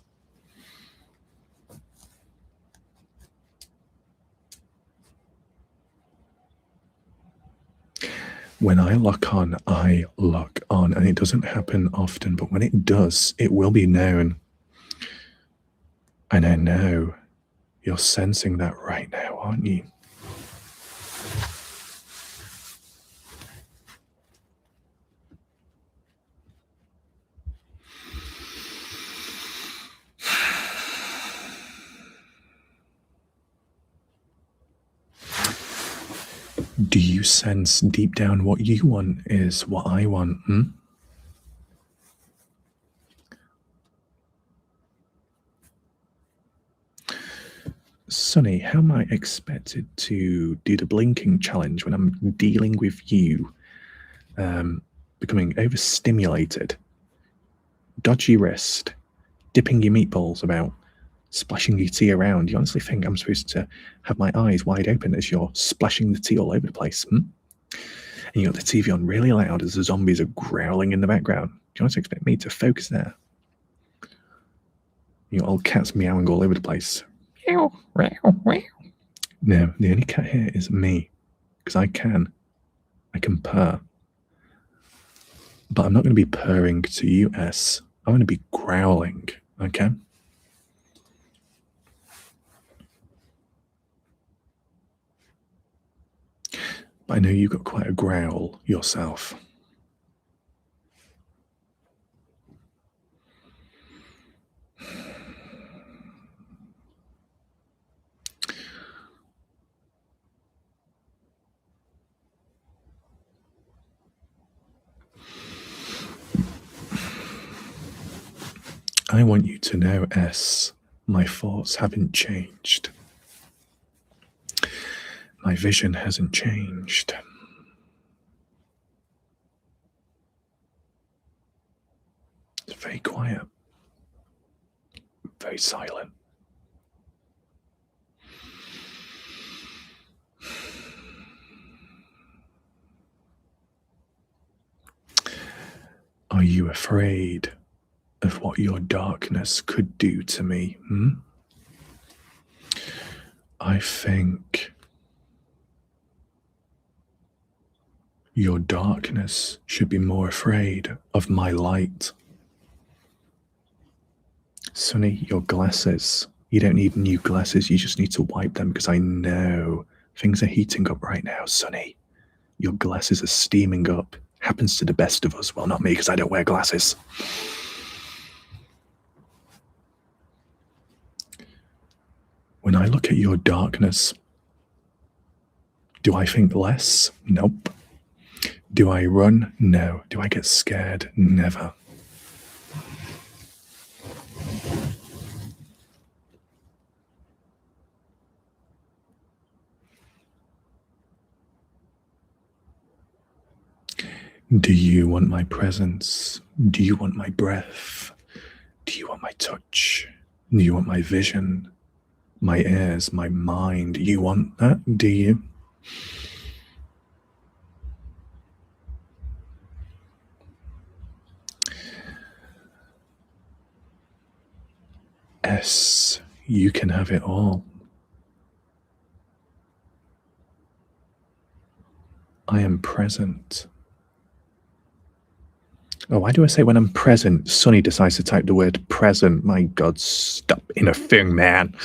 When I lock on, and it doesn't happen often, but when it does, it will be known. And I know you're sensing that right now, aren't you? Do you sense deep down what you want is what I want? Sonny, how am I expected to do the blinking challenge when I'm dealing with you becoming overstimulated, dodgy wrist, dipping your meatballs about, splashing your tea around? You honestly think I'm supposed to have my eyes wide open as you're splashing the tea all over the place? And you got the TV on really loud as the zombies are growling in the background. Do you honestly expect me to focus there? You got old cats meowing all over the place. No, the only cat here is me, because I can purr. But I'm not going to be purring to you, S. I'm going to be growling, okay? But I know you've got quite a growl yourself. I want you to know, S, my thoughts haven't changed. My vision hasn't changed. It's very quiet, very silent. Are you afraid of what your darkness could do to me? I think your darkness should be more afraid of my light. Sonny, your glasses. You don't need new glasses. You just need to wipe them, because I know things are heating up right now, Sonny. Your glasses are steaming up. Happens to the best of us. Well, not me, because I don't wear glasses. When I look at your darkness, do I think less? Nope. Do I run? No. Do I get scared? Never. Do you want my presence? Do you want my breath? Do you want my touch? Do you want my vision? My ears? My mind? You want that? Do you? S, you can have it all. I am present. Oh, why do I say when I'm present? Sonny decides to type the word present. My God, stop interfering, man.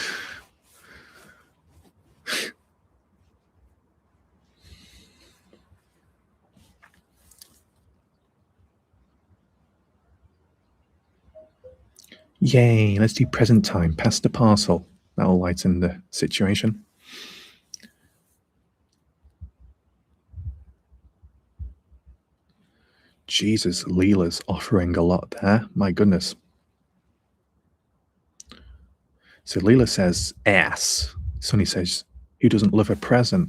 Yay, let's do present time. Pass the parcel. That'll lighten the situation. Jesus, Leela's offering a lot there. My goodness. So Leela says, ass. Sonny says, who doesn't love a present?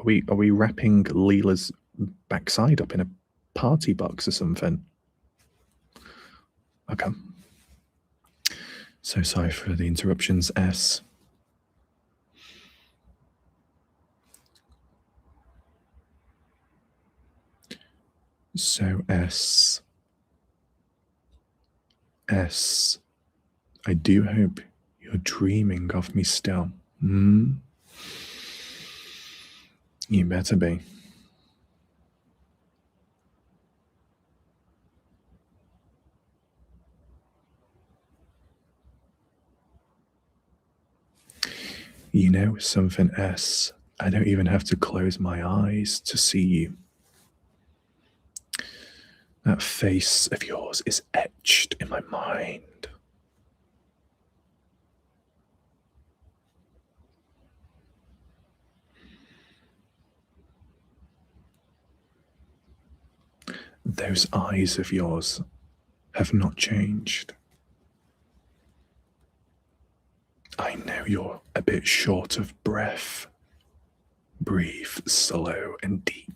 Are we wrapping Leela's backside up in a party box or something? Okay. So sorry for the interruptions, S. So S. I do hope you're dreaming of me still. You better be. You know something, S? I don't even have to close my eyes to see you. That face of yours is etched in my mind. Those eyes of yours have not changed. I know you're a bit short of breath. Breathe slow and deep.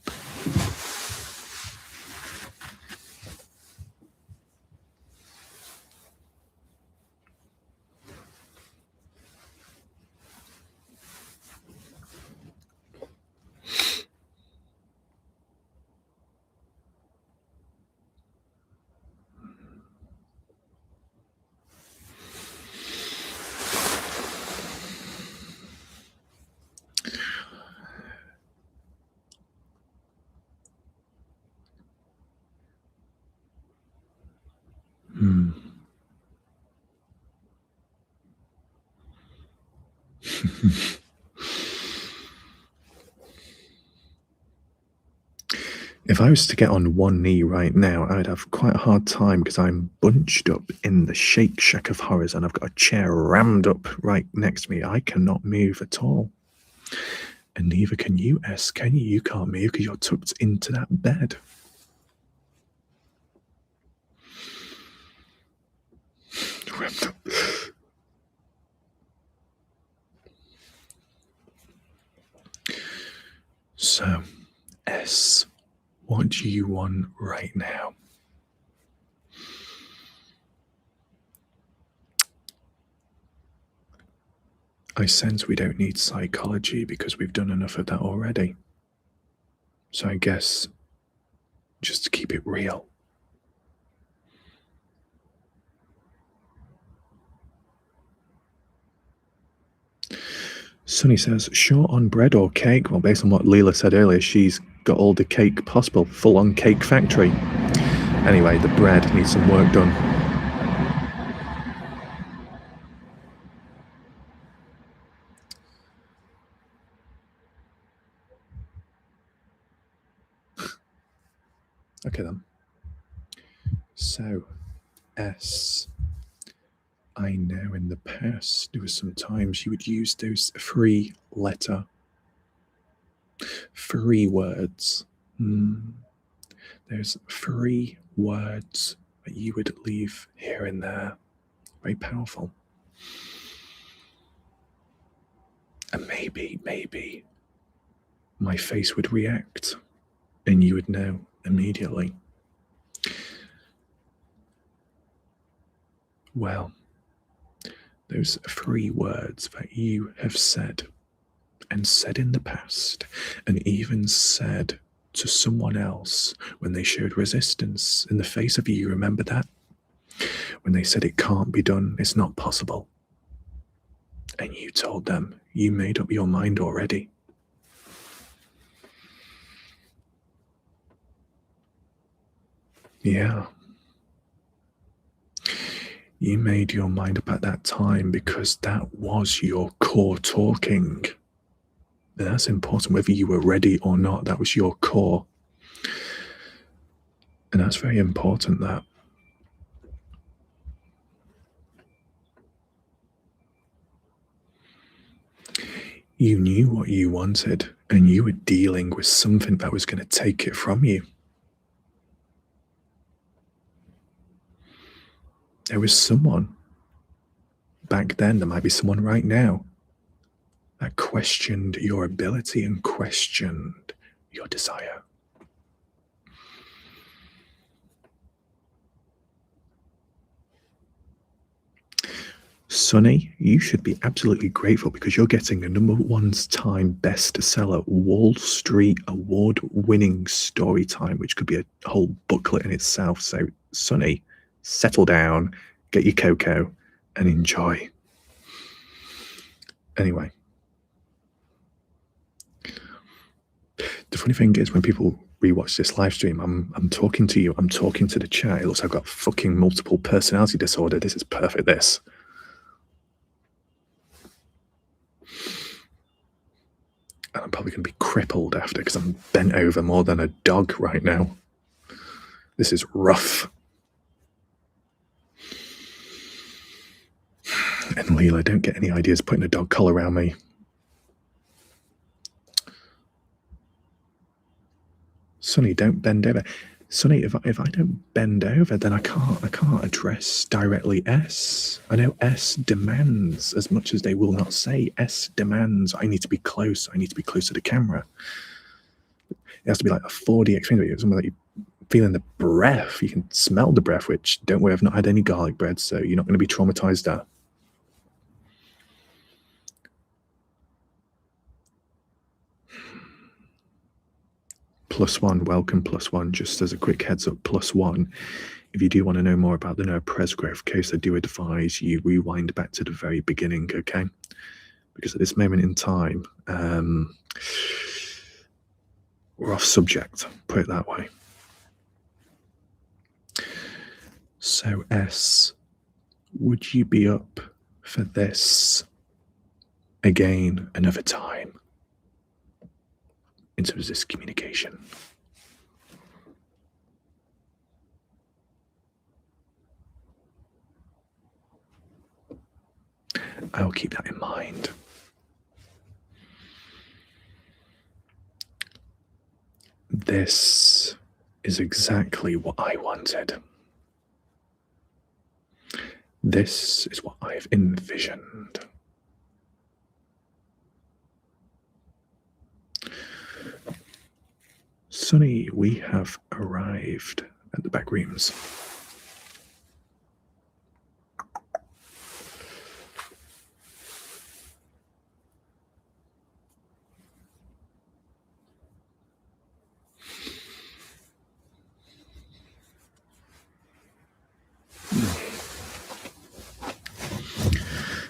If I was to get on one knee right now, I'd have quite a hard time because I'm bunched up in the Shake Shack of Horrors and I've got a chair rammed up right next to me. I cannot move at all. And neither can you, S, can you? You can't move because you're tucked into that bed. Rammed up. So, S, what do you want right now? I sense we don't need psychology because we've done enough of that already. So I guess just to keep it real. Sonny says, short on bread or cake? Well, based on what Leela said earlier, she's got all the cake possible. Full-on cake factory. Anyway, the bread needs some work done. Okay then. So, S. I know in the past there were some times you would use those three words. There's 3 words that you would leave here and there. Very powerful. And maybe my face would react and you would know immediately. Well, those 3 words that you have said and said in the past and even said to someone else when they showed resistance in the face of you, remember that? When they said it can't be done, it's not possible. And you told them you made up your mind already. Yeah. You made your mind up at that time because that was your core talking. And that's important, whether you were ready or not. That was your core. And that's very important, that. You knew what you wanted, and you were dealing with something that was going to take it from you. There was someone back then, there might be someone right now, that questioned your ability and questioned your desire. Sonny, you should be absolutely grateful because you're getting a #1 time bestseller, Wall Street award-winning story time, which could be a whole booklet in itself. So, Sonny, settle down, get your cocoa, and enjoy. Anyway, the funny thing is when people rewatch this live stream, I'm talking to you, I'm talking to the chat. It looks like I've got fucking multiple personality disorder. This is perfect, this. And I'm probably going to be crippled after because I'm bent over more than a dog right now. This is rough. And Leela, don't get any ideas putting a dog collar around me. Sonny, don't bend over. Sonny, if I don't bend over, then I can't address directly S. I know S demands, as much as they will not say, S demands I need to be close. I need to be close to the camera. It has to be like a 4D experience, something that you feel in the breath. You can smell the breath, which, don't worry, I've not had any garlic bread, so you're not going to be traumatized there. +1, welcome +1. Just as a quick heads up, +1. If you do want to know more about the Presgrove case, I do advise you rewind back to the very beginning, okay? Because at this moment in time, we're off subject, put it that way. So S, would you be up for this again another time? In terms of this communication. I'll keep that in mind. This is exactly what I wanted. This is what I've envisioned. Sonny, we have arrived at the back rooms.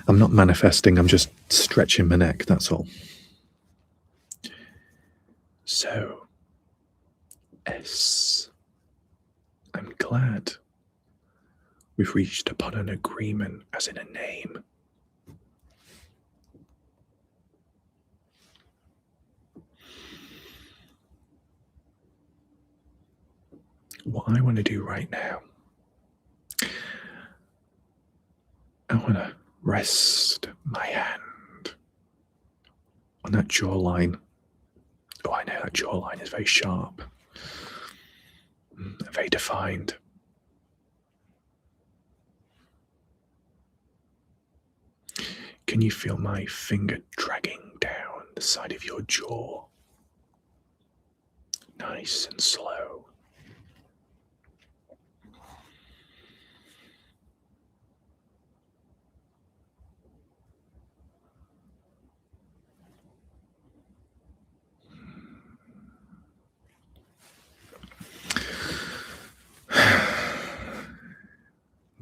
I'm not manifesting, I'm just stretching my neck, that's all. So, S, I'm glad we've reached upon an agreement, as in a name. What I want to do right now, I want to rest my hand on that jawline. Oh, I know that jawline is very sharp, very defined. Can you feel my finger dragging down the side of your jaw? Nice and slow.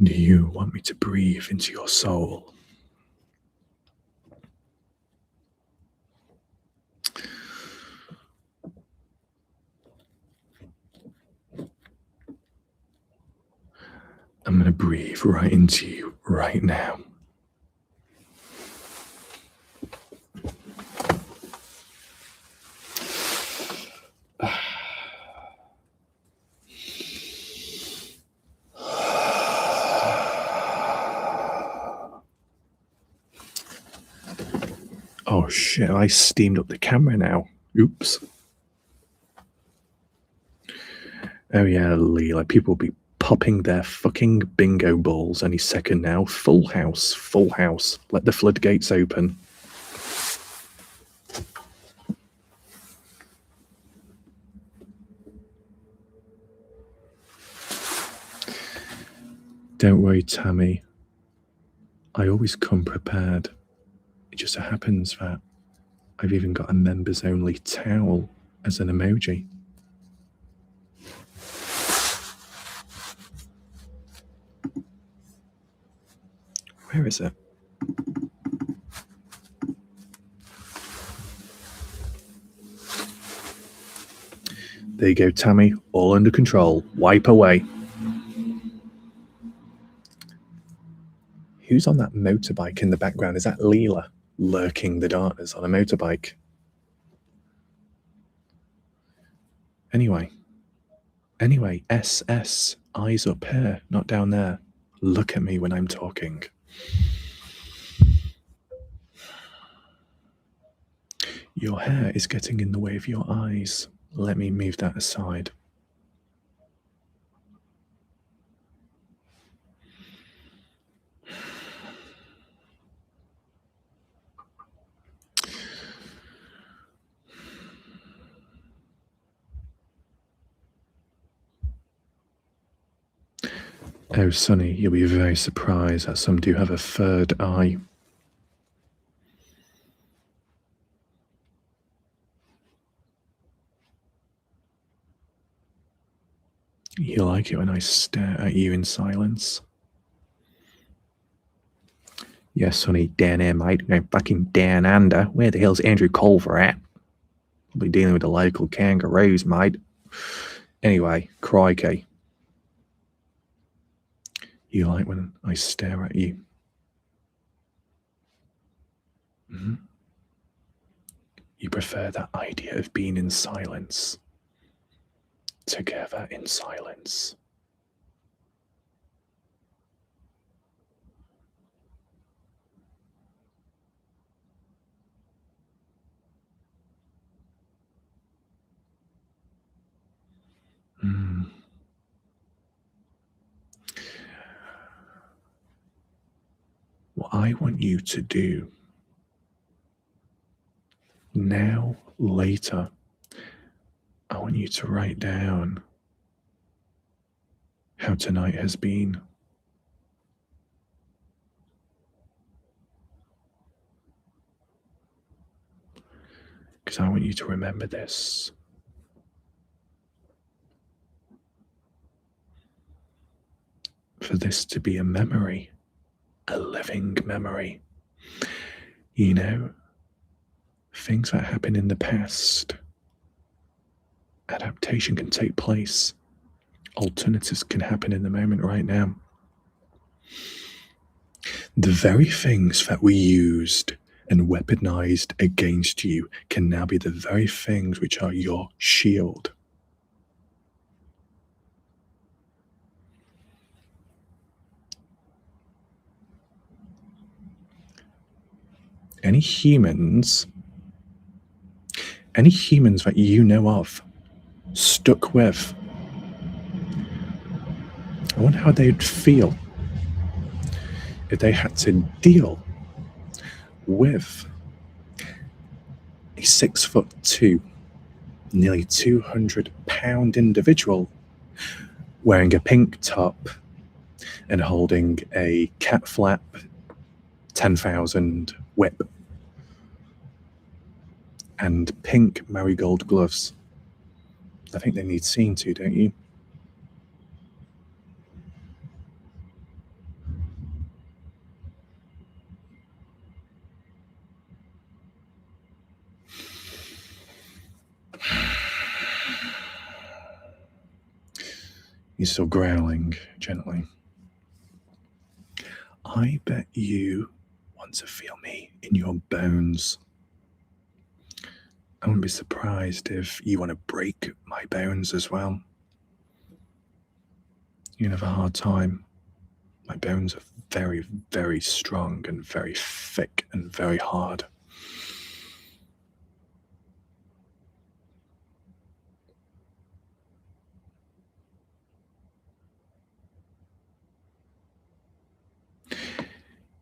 Do you want me to breathe into your soul? I'm going to breathe right into you right now. Oh shit, I steamed up the camera now. Oops. Oh yeah, Leela. People will be popping their fucking bingo balls any second now. Full house, full house. Let the floodgates open. Don't worry, Tammy. I always come prepared. It just so happens that I've even got a members only towel as an emoji. Where is it? There you go, Tammy. All under control. Wipe away. Who's on that motorbike in the background? Is that Leela lurking the darkness on a motorbike? Anyway, SS, eyes up here, not down there. Look at me when I'm talking. Your hair is getting in the way of your eyes. Let me move that aside. Oh, Sonny, you'll be very surprised that some do have a third eye. You like it when I stare at you in silence? Yes, Sonny, Dan there, mate. I'm fucking down under. Where the hell's Andrew Culver at? I'll be dealing with the local kangaroos, mate. Anyway, crikey. You like when I stare at you? Mm-hmm. You prefer that idea of being in silence. Together in silence. Mm. What I want you to do now, later, I want you to write down how tonight has been. Because I want you to remember this. For this to be a memory, a living memory. You know, things that happen in the past, adaptation can take place. Alternatives can happen in the moment right now. The very things that we used and weaponized against you can now be the very things which are your shield. Any humans that you know of stuck with, I wonder how they'd feel if they had to deal with a 6'2", nearly 200-pound individual wearing a pink top and holding a cat flap 10,000 whip and pink marigold gloves. I think they need seeing to, don't you? He's still growling gently. I bet you want to feel me in your bones. I wouldn't be surprised if you want to break my bones as well. You have a hard time. My bones are very, very strong and very thick and very hard.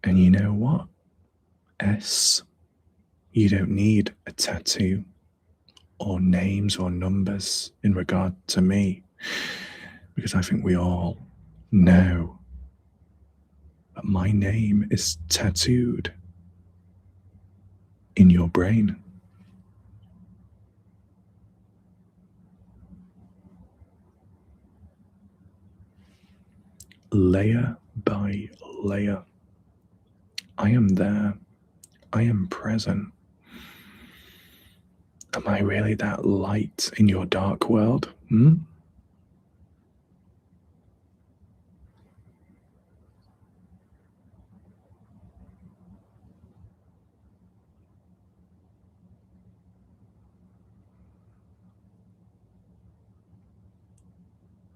And you know what, S? You don't need a tattoo or names or numbers in regard to me, because I think we all know that my name is tattooed in your brain. Layer by layer. I am there. I am present. Am I really that light in your dark world?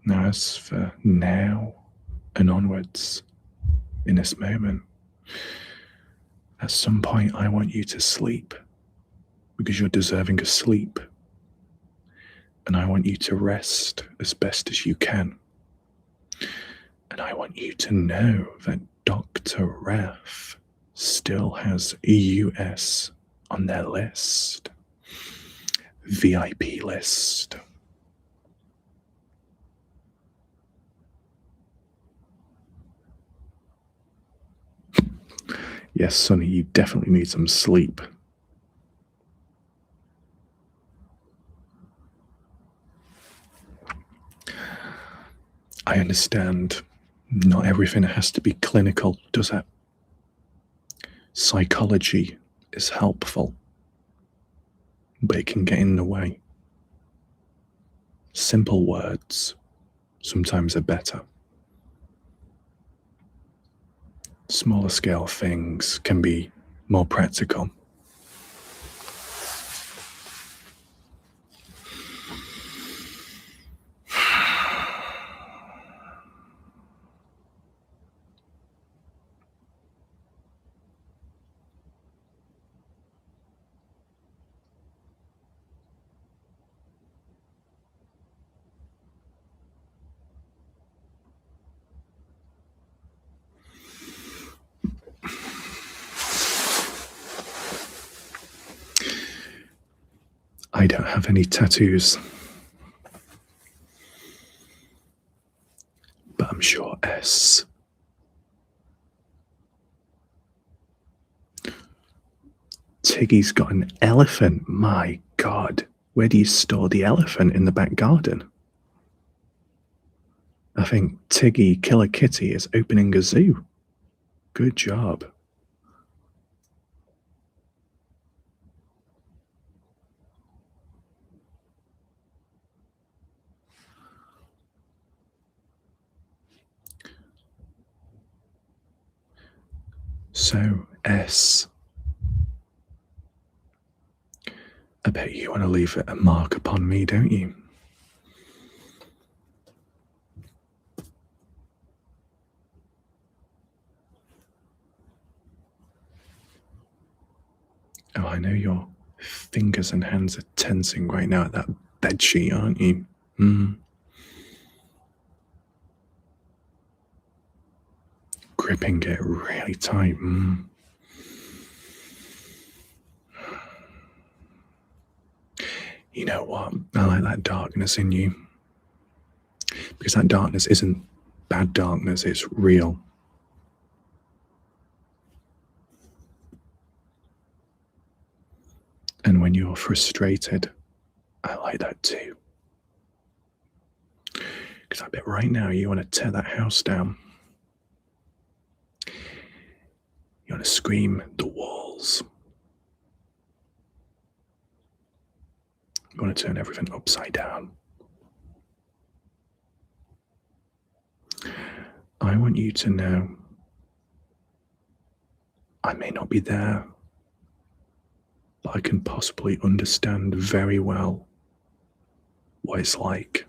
Now, as for now and onwards, in this moment, at some point I want you to sleep, because you're deserving of sleep. And I want you to rest as best as you can. And I want you to know that Dr. Raf still has a US on their list. VIP list. Yes, Sonny, you definitely need some sleep. I understand not everything has to be clinical, does it? Psychology is helpful, but it can get in the way. Simple words sometimes are better. Smaller scale things can be more practical. I don't have any tattoos, but I'm sure S. Tiggy's got an elephant. My God, where do you store the elephant? In the back garden? I think Tiggy Killer Kitty is opening a zoo. Good job. So, S, I bet you want to leave a mark upon me, don't you? Oh, I know your fingers and hands are tensing right now at that bedsheet, aren't you? Gripping it really tight. You know what? I like that darkness in you. Because that darkness isn't bad darkness, it's real. And when you're frustrated, I like that too. Because I bet right now you want to tear that house down. You want to scream the walls. You want to turn everything upside down. I want you to know I may not be there, but I can possibly understand very well what it's like.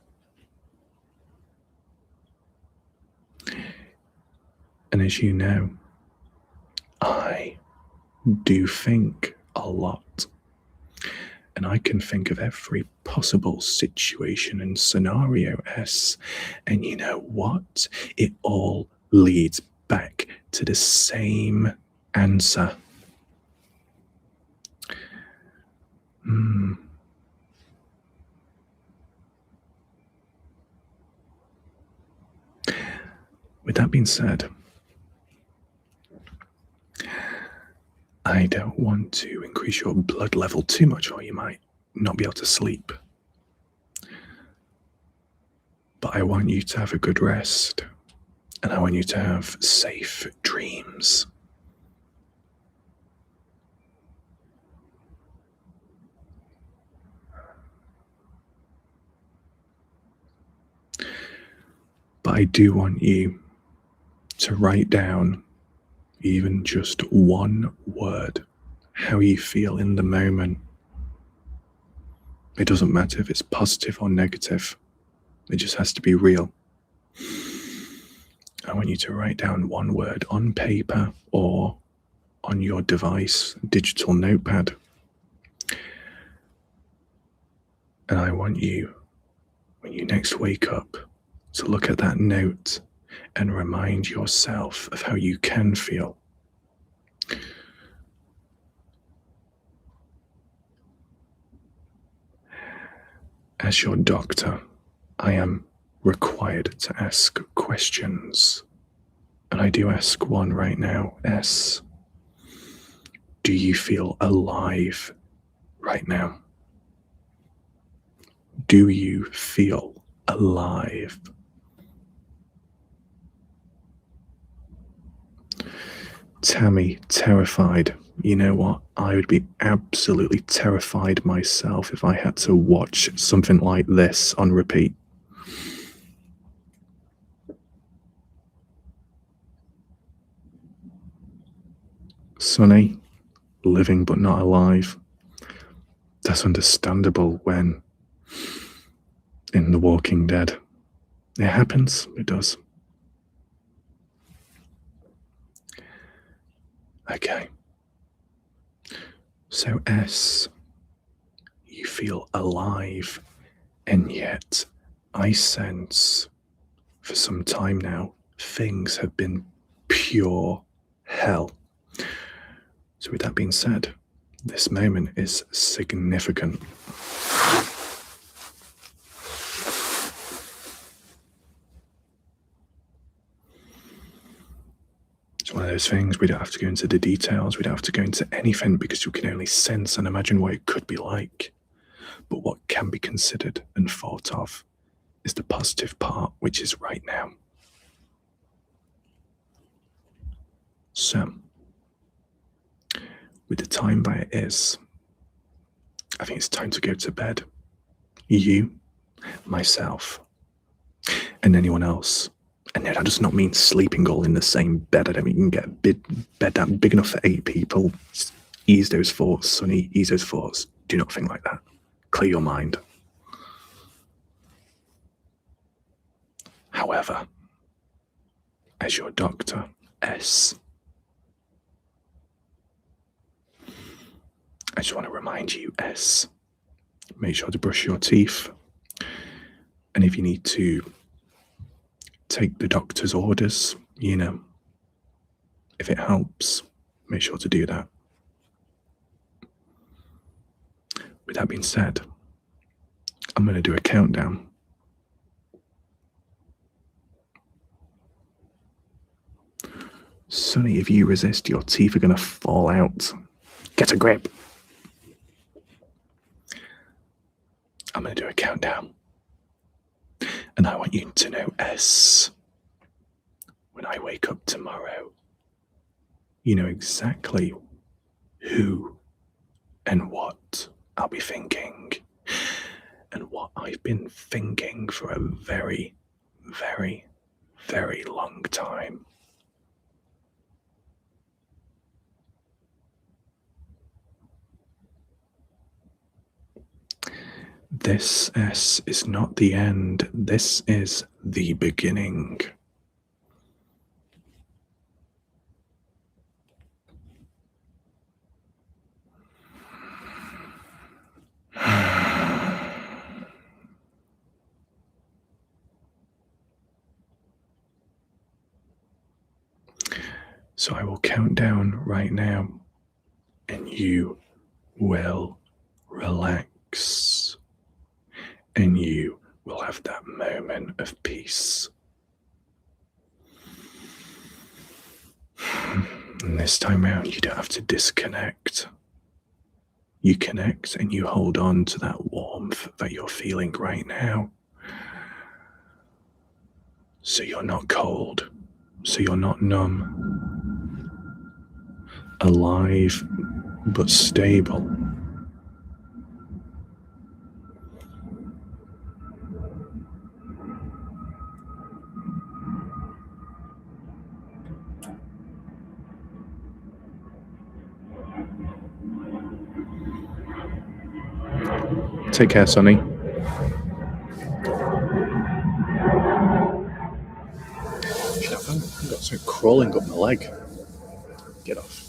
And as you know, I do think a lot. And I can think of every possible situation and scenario, S. And you know what? It all leads back to the same answer. With that being said, I don't want to increase your blood level too much, or you might not be able to sleep. But I want you to have a good rest, and I want you to have safe dreams. But I do want you to write down even just one word, how you feel in the moment. It doesn't matter if it's positive or negative. It just has to be real. I want you to write down one word on paper or on your device, digital notepad. And I want you, when you next wake up, to look at that note and remind yourself of how you can feel. As your doctor, I am required to ask questions. And I do ask one right now. S, do you feel alive right now? Do you feel alive? Tammy, terrified. You know what? I would be absolutely terrified myself if I had to watch something like this on repeat. Sonny, living but not alive. That's understandable when in The Walking Dead. It happens, it does. Okay. So S, you feel alive, and yet I sense for some time now things have been pure hell. So with that being said, this moment is significant. It's one of those things, we don't have to go into the details, we don't have to go into anything, because you can only sense and imagine what it could be like. But what can be considered and thought of is the positive part, which is right now. So, with the time that it is, I think it's time to go to bed. You, myself, and anyone else. And that does not mean sleeping all in the same bed. I don't mean you can get a bed that big enough for 8 people. Just ease those thoughts, Sonny, ease those thoughts. Do not think like that. Clear your mind. However, as your doctor, S, I just want to remind you, S, make sure to brush your teeth. And if you need to take the doctor's orders, you know, if it helps, make sure to do that. With that being said, I'm going to do a countdown. Sonny, if you resist, your teeth are going to fall out. Get a grip. I'm going to do a countdown. And I want you to know, S, when I wake up tomorrow, you know exactly who and what I'll be thinking. And what I've been thinking for a very, very, very long time. This, S, is not the end. This is the beginning. So I will count down right now, and you will relax, and you will have that moment of peace. And this time around, you don't have to disconnect. You connect and you hold on to that warmth that you're feeling right now. So you're not cold, so you're not numb. Alive, but stable. Take care, Sonny. I've got something crawling up my leg. Get off.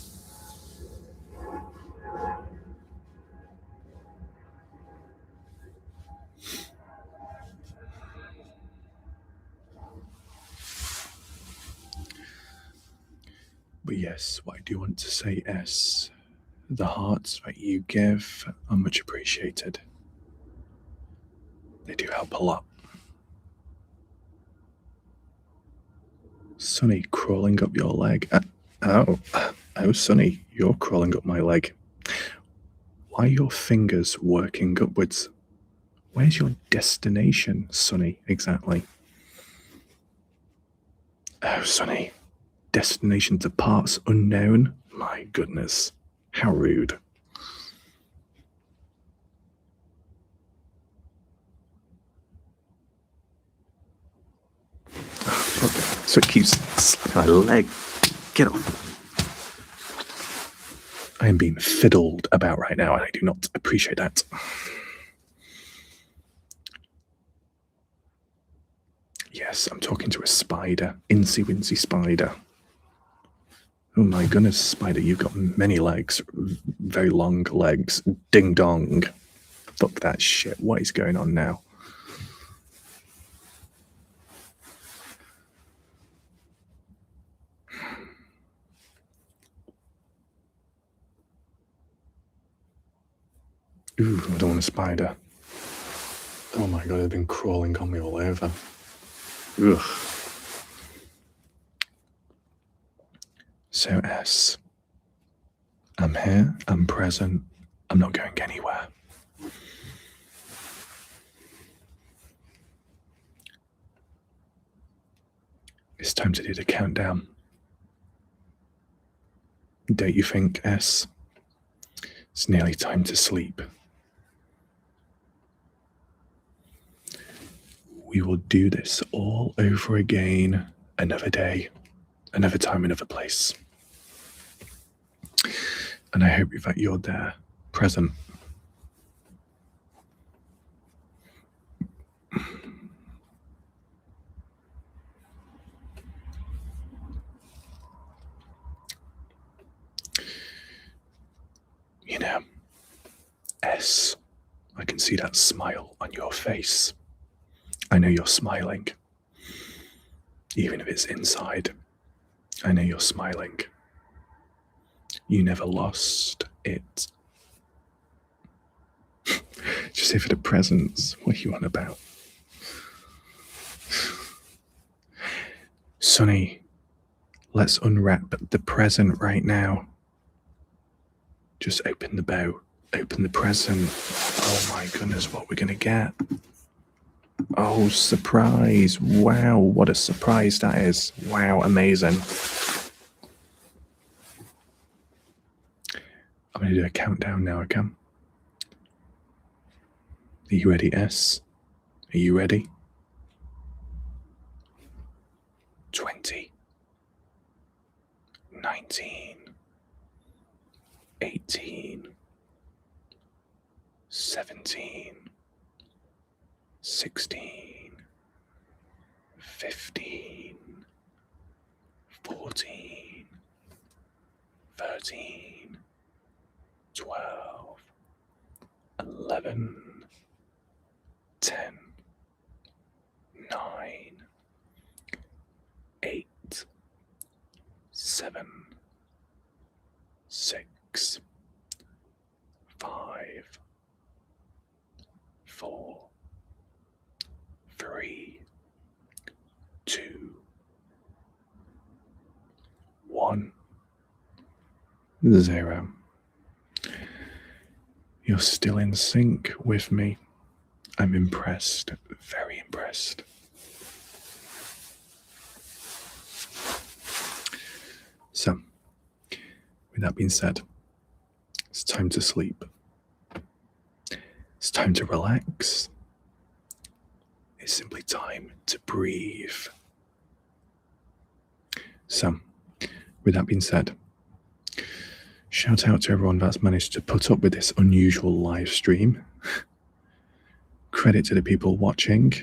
But yes, what I do want to say is the hearts that you give are much appreciated. They do help a lot. Sonny, crawling up your leg. Oh, Sonny, you're crawling up my leg. Why are your fingers working upwards? Where's your destination, Sonny, exactly? Oh, Sonny, destination to parts unknown? My goodness, how rude. So it keeps slapping my leg. Get off. I am being fiddled about right now, and I do not appreciate that. Yes, I'm talking to a spider. Incy wincy spider. Oh my goodness, spider, you've got many legs. Very long legs. Ding dong. Fuck that shit. What is going on now? Ooh, I don't want a spider. Oh my god, they've been crawling on me all over. Ugh. So S, I'm here, I'm present, I'm not going anywhere. It's time to do the countdown. Don't you think, S? It's nearly time to sleep. We will do this all over again, another day, another time, another place. And I hope that you're there, present. You know, S, I can see that smile on your face. I know you're smiling. Even if it's inside, I know you're smiling. You never lost it. Just say for the presents. What are you on about? Sonny, let's unwrap the present right now. Just open the bow. Open the present. Oh my goodness, what we're going to get. Oh, surprise. Wow, what a surprise that is. Wow, amazing. I'm going to do a countdown now, okay? Are you ready, S? Are you ready? 20, 19, 18, 17, 16, 15, 14, 13, 12, 11, 10, 9, 8, 7, 7, 6, 5, 4, 3, 2, 1, 0. You're still in sync with me. I'm impressed, very impressed. So, with that being said, it's time to sleep. It's time to relax. It's simply time to breathe. So, with that being said, shout out to everyone that's managed to put up with this unusual live stream. Credit to the people watching.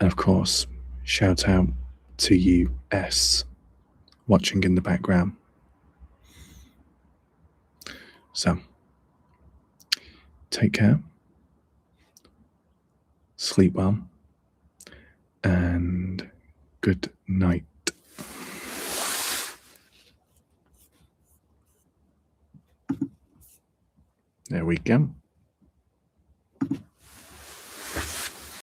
And of course, shout out to you, S, watching in the background. So, take care, sleep well, and good night. There we go.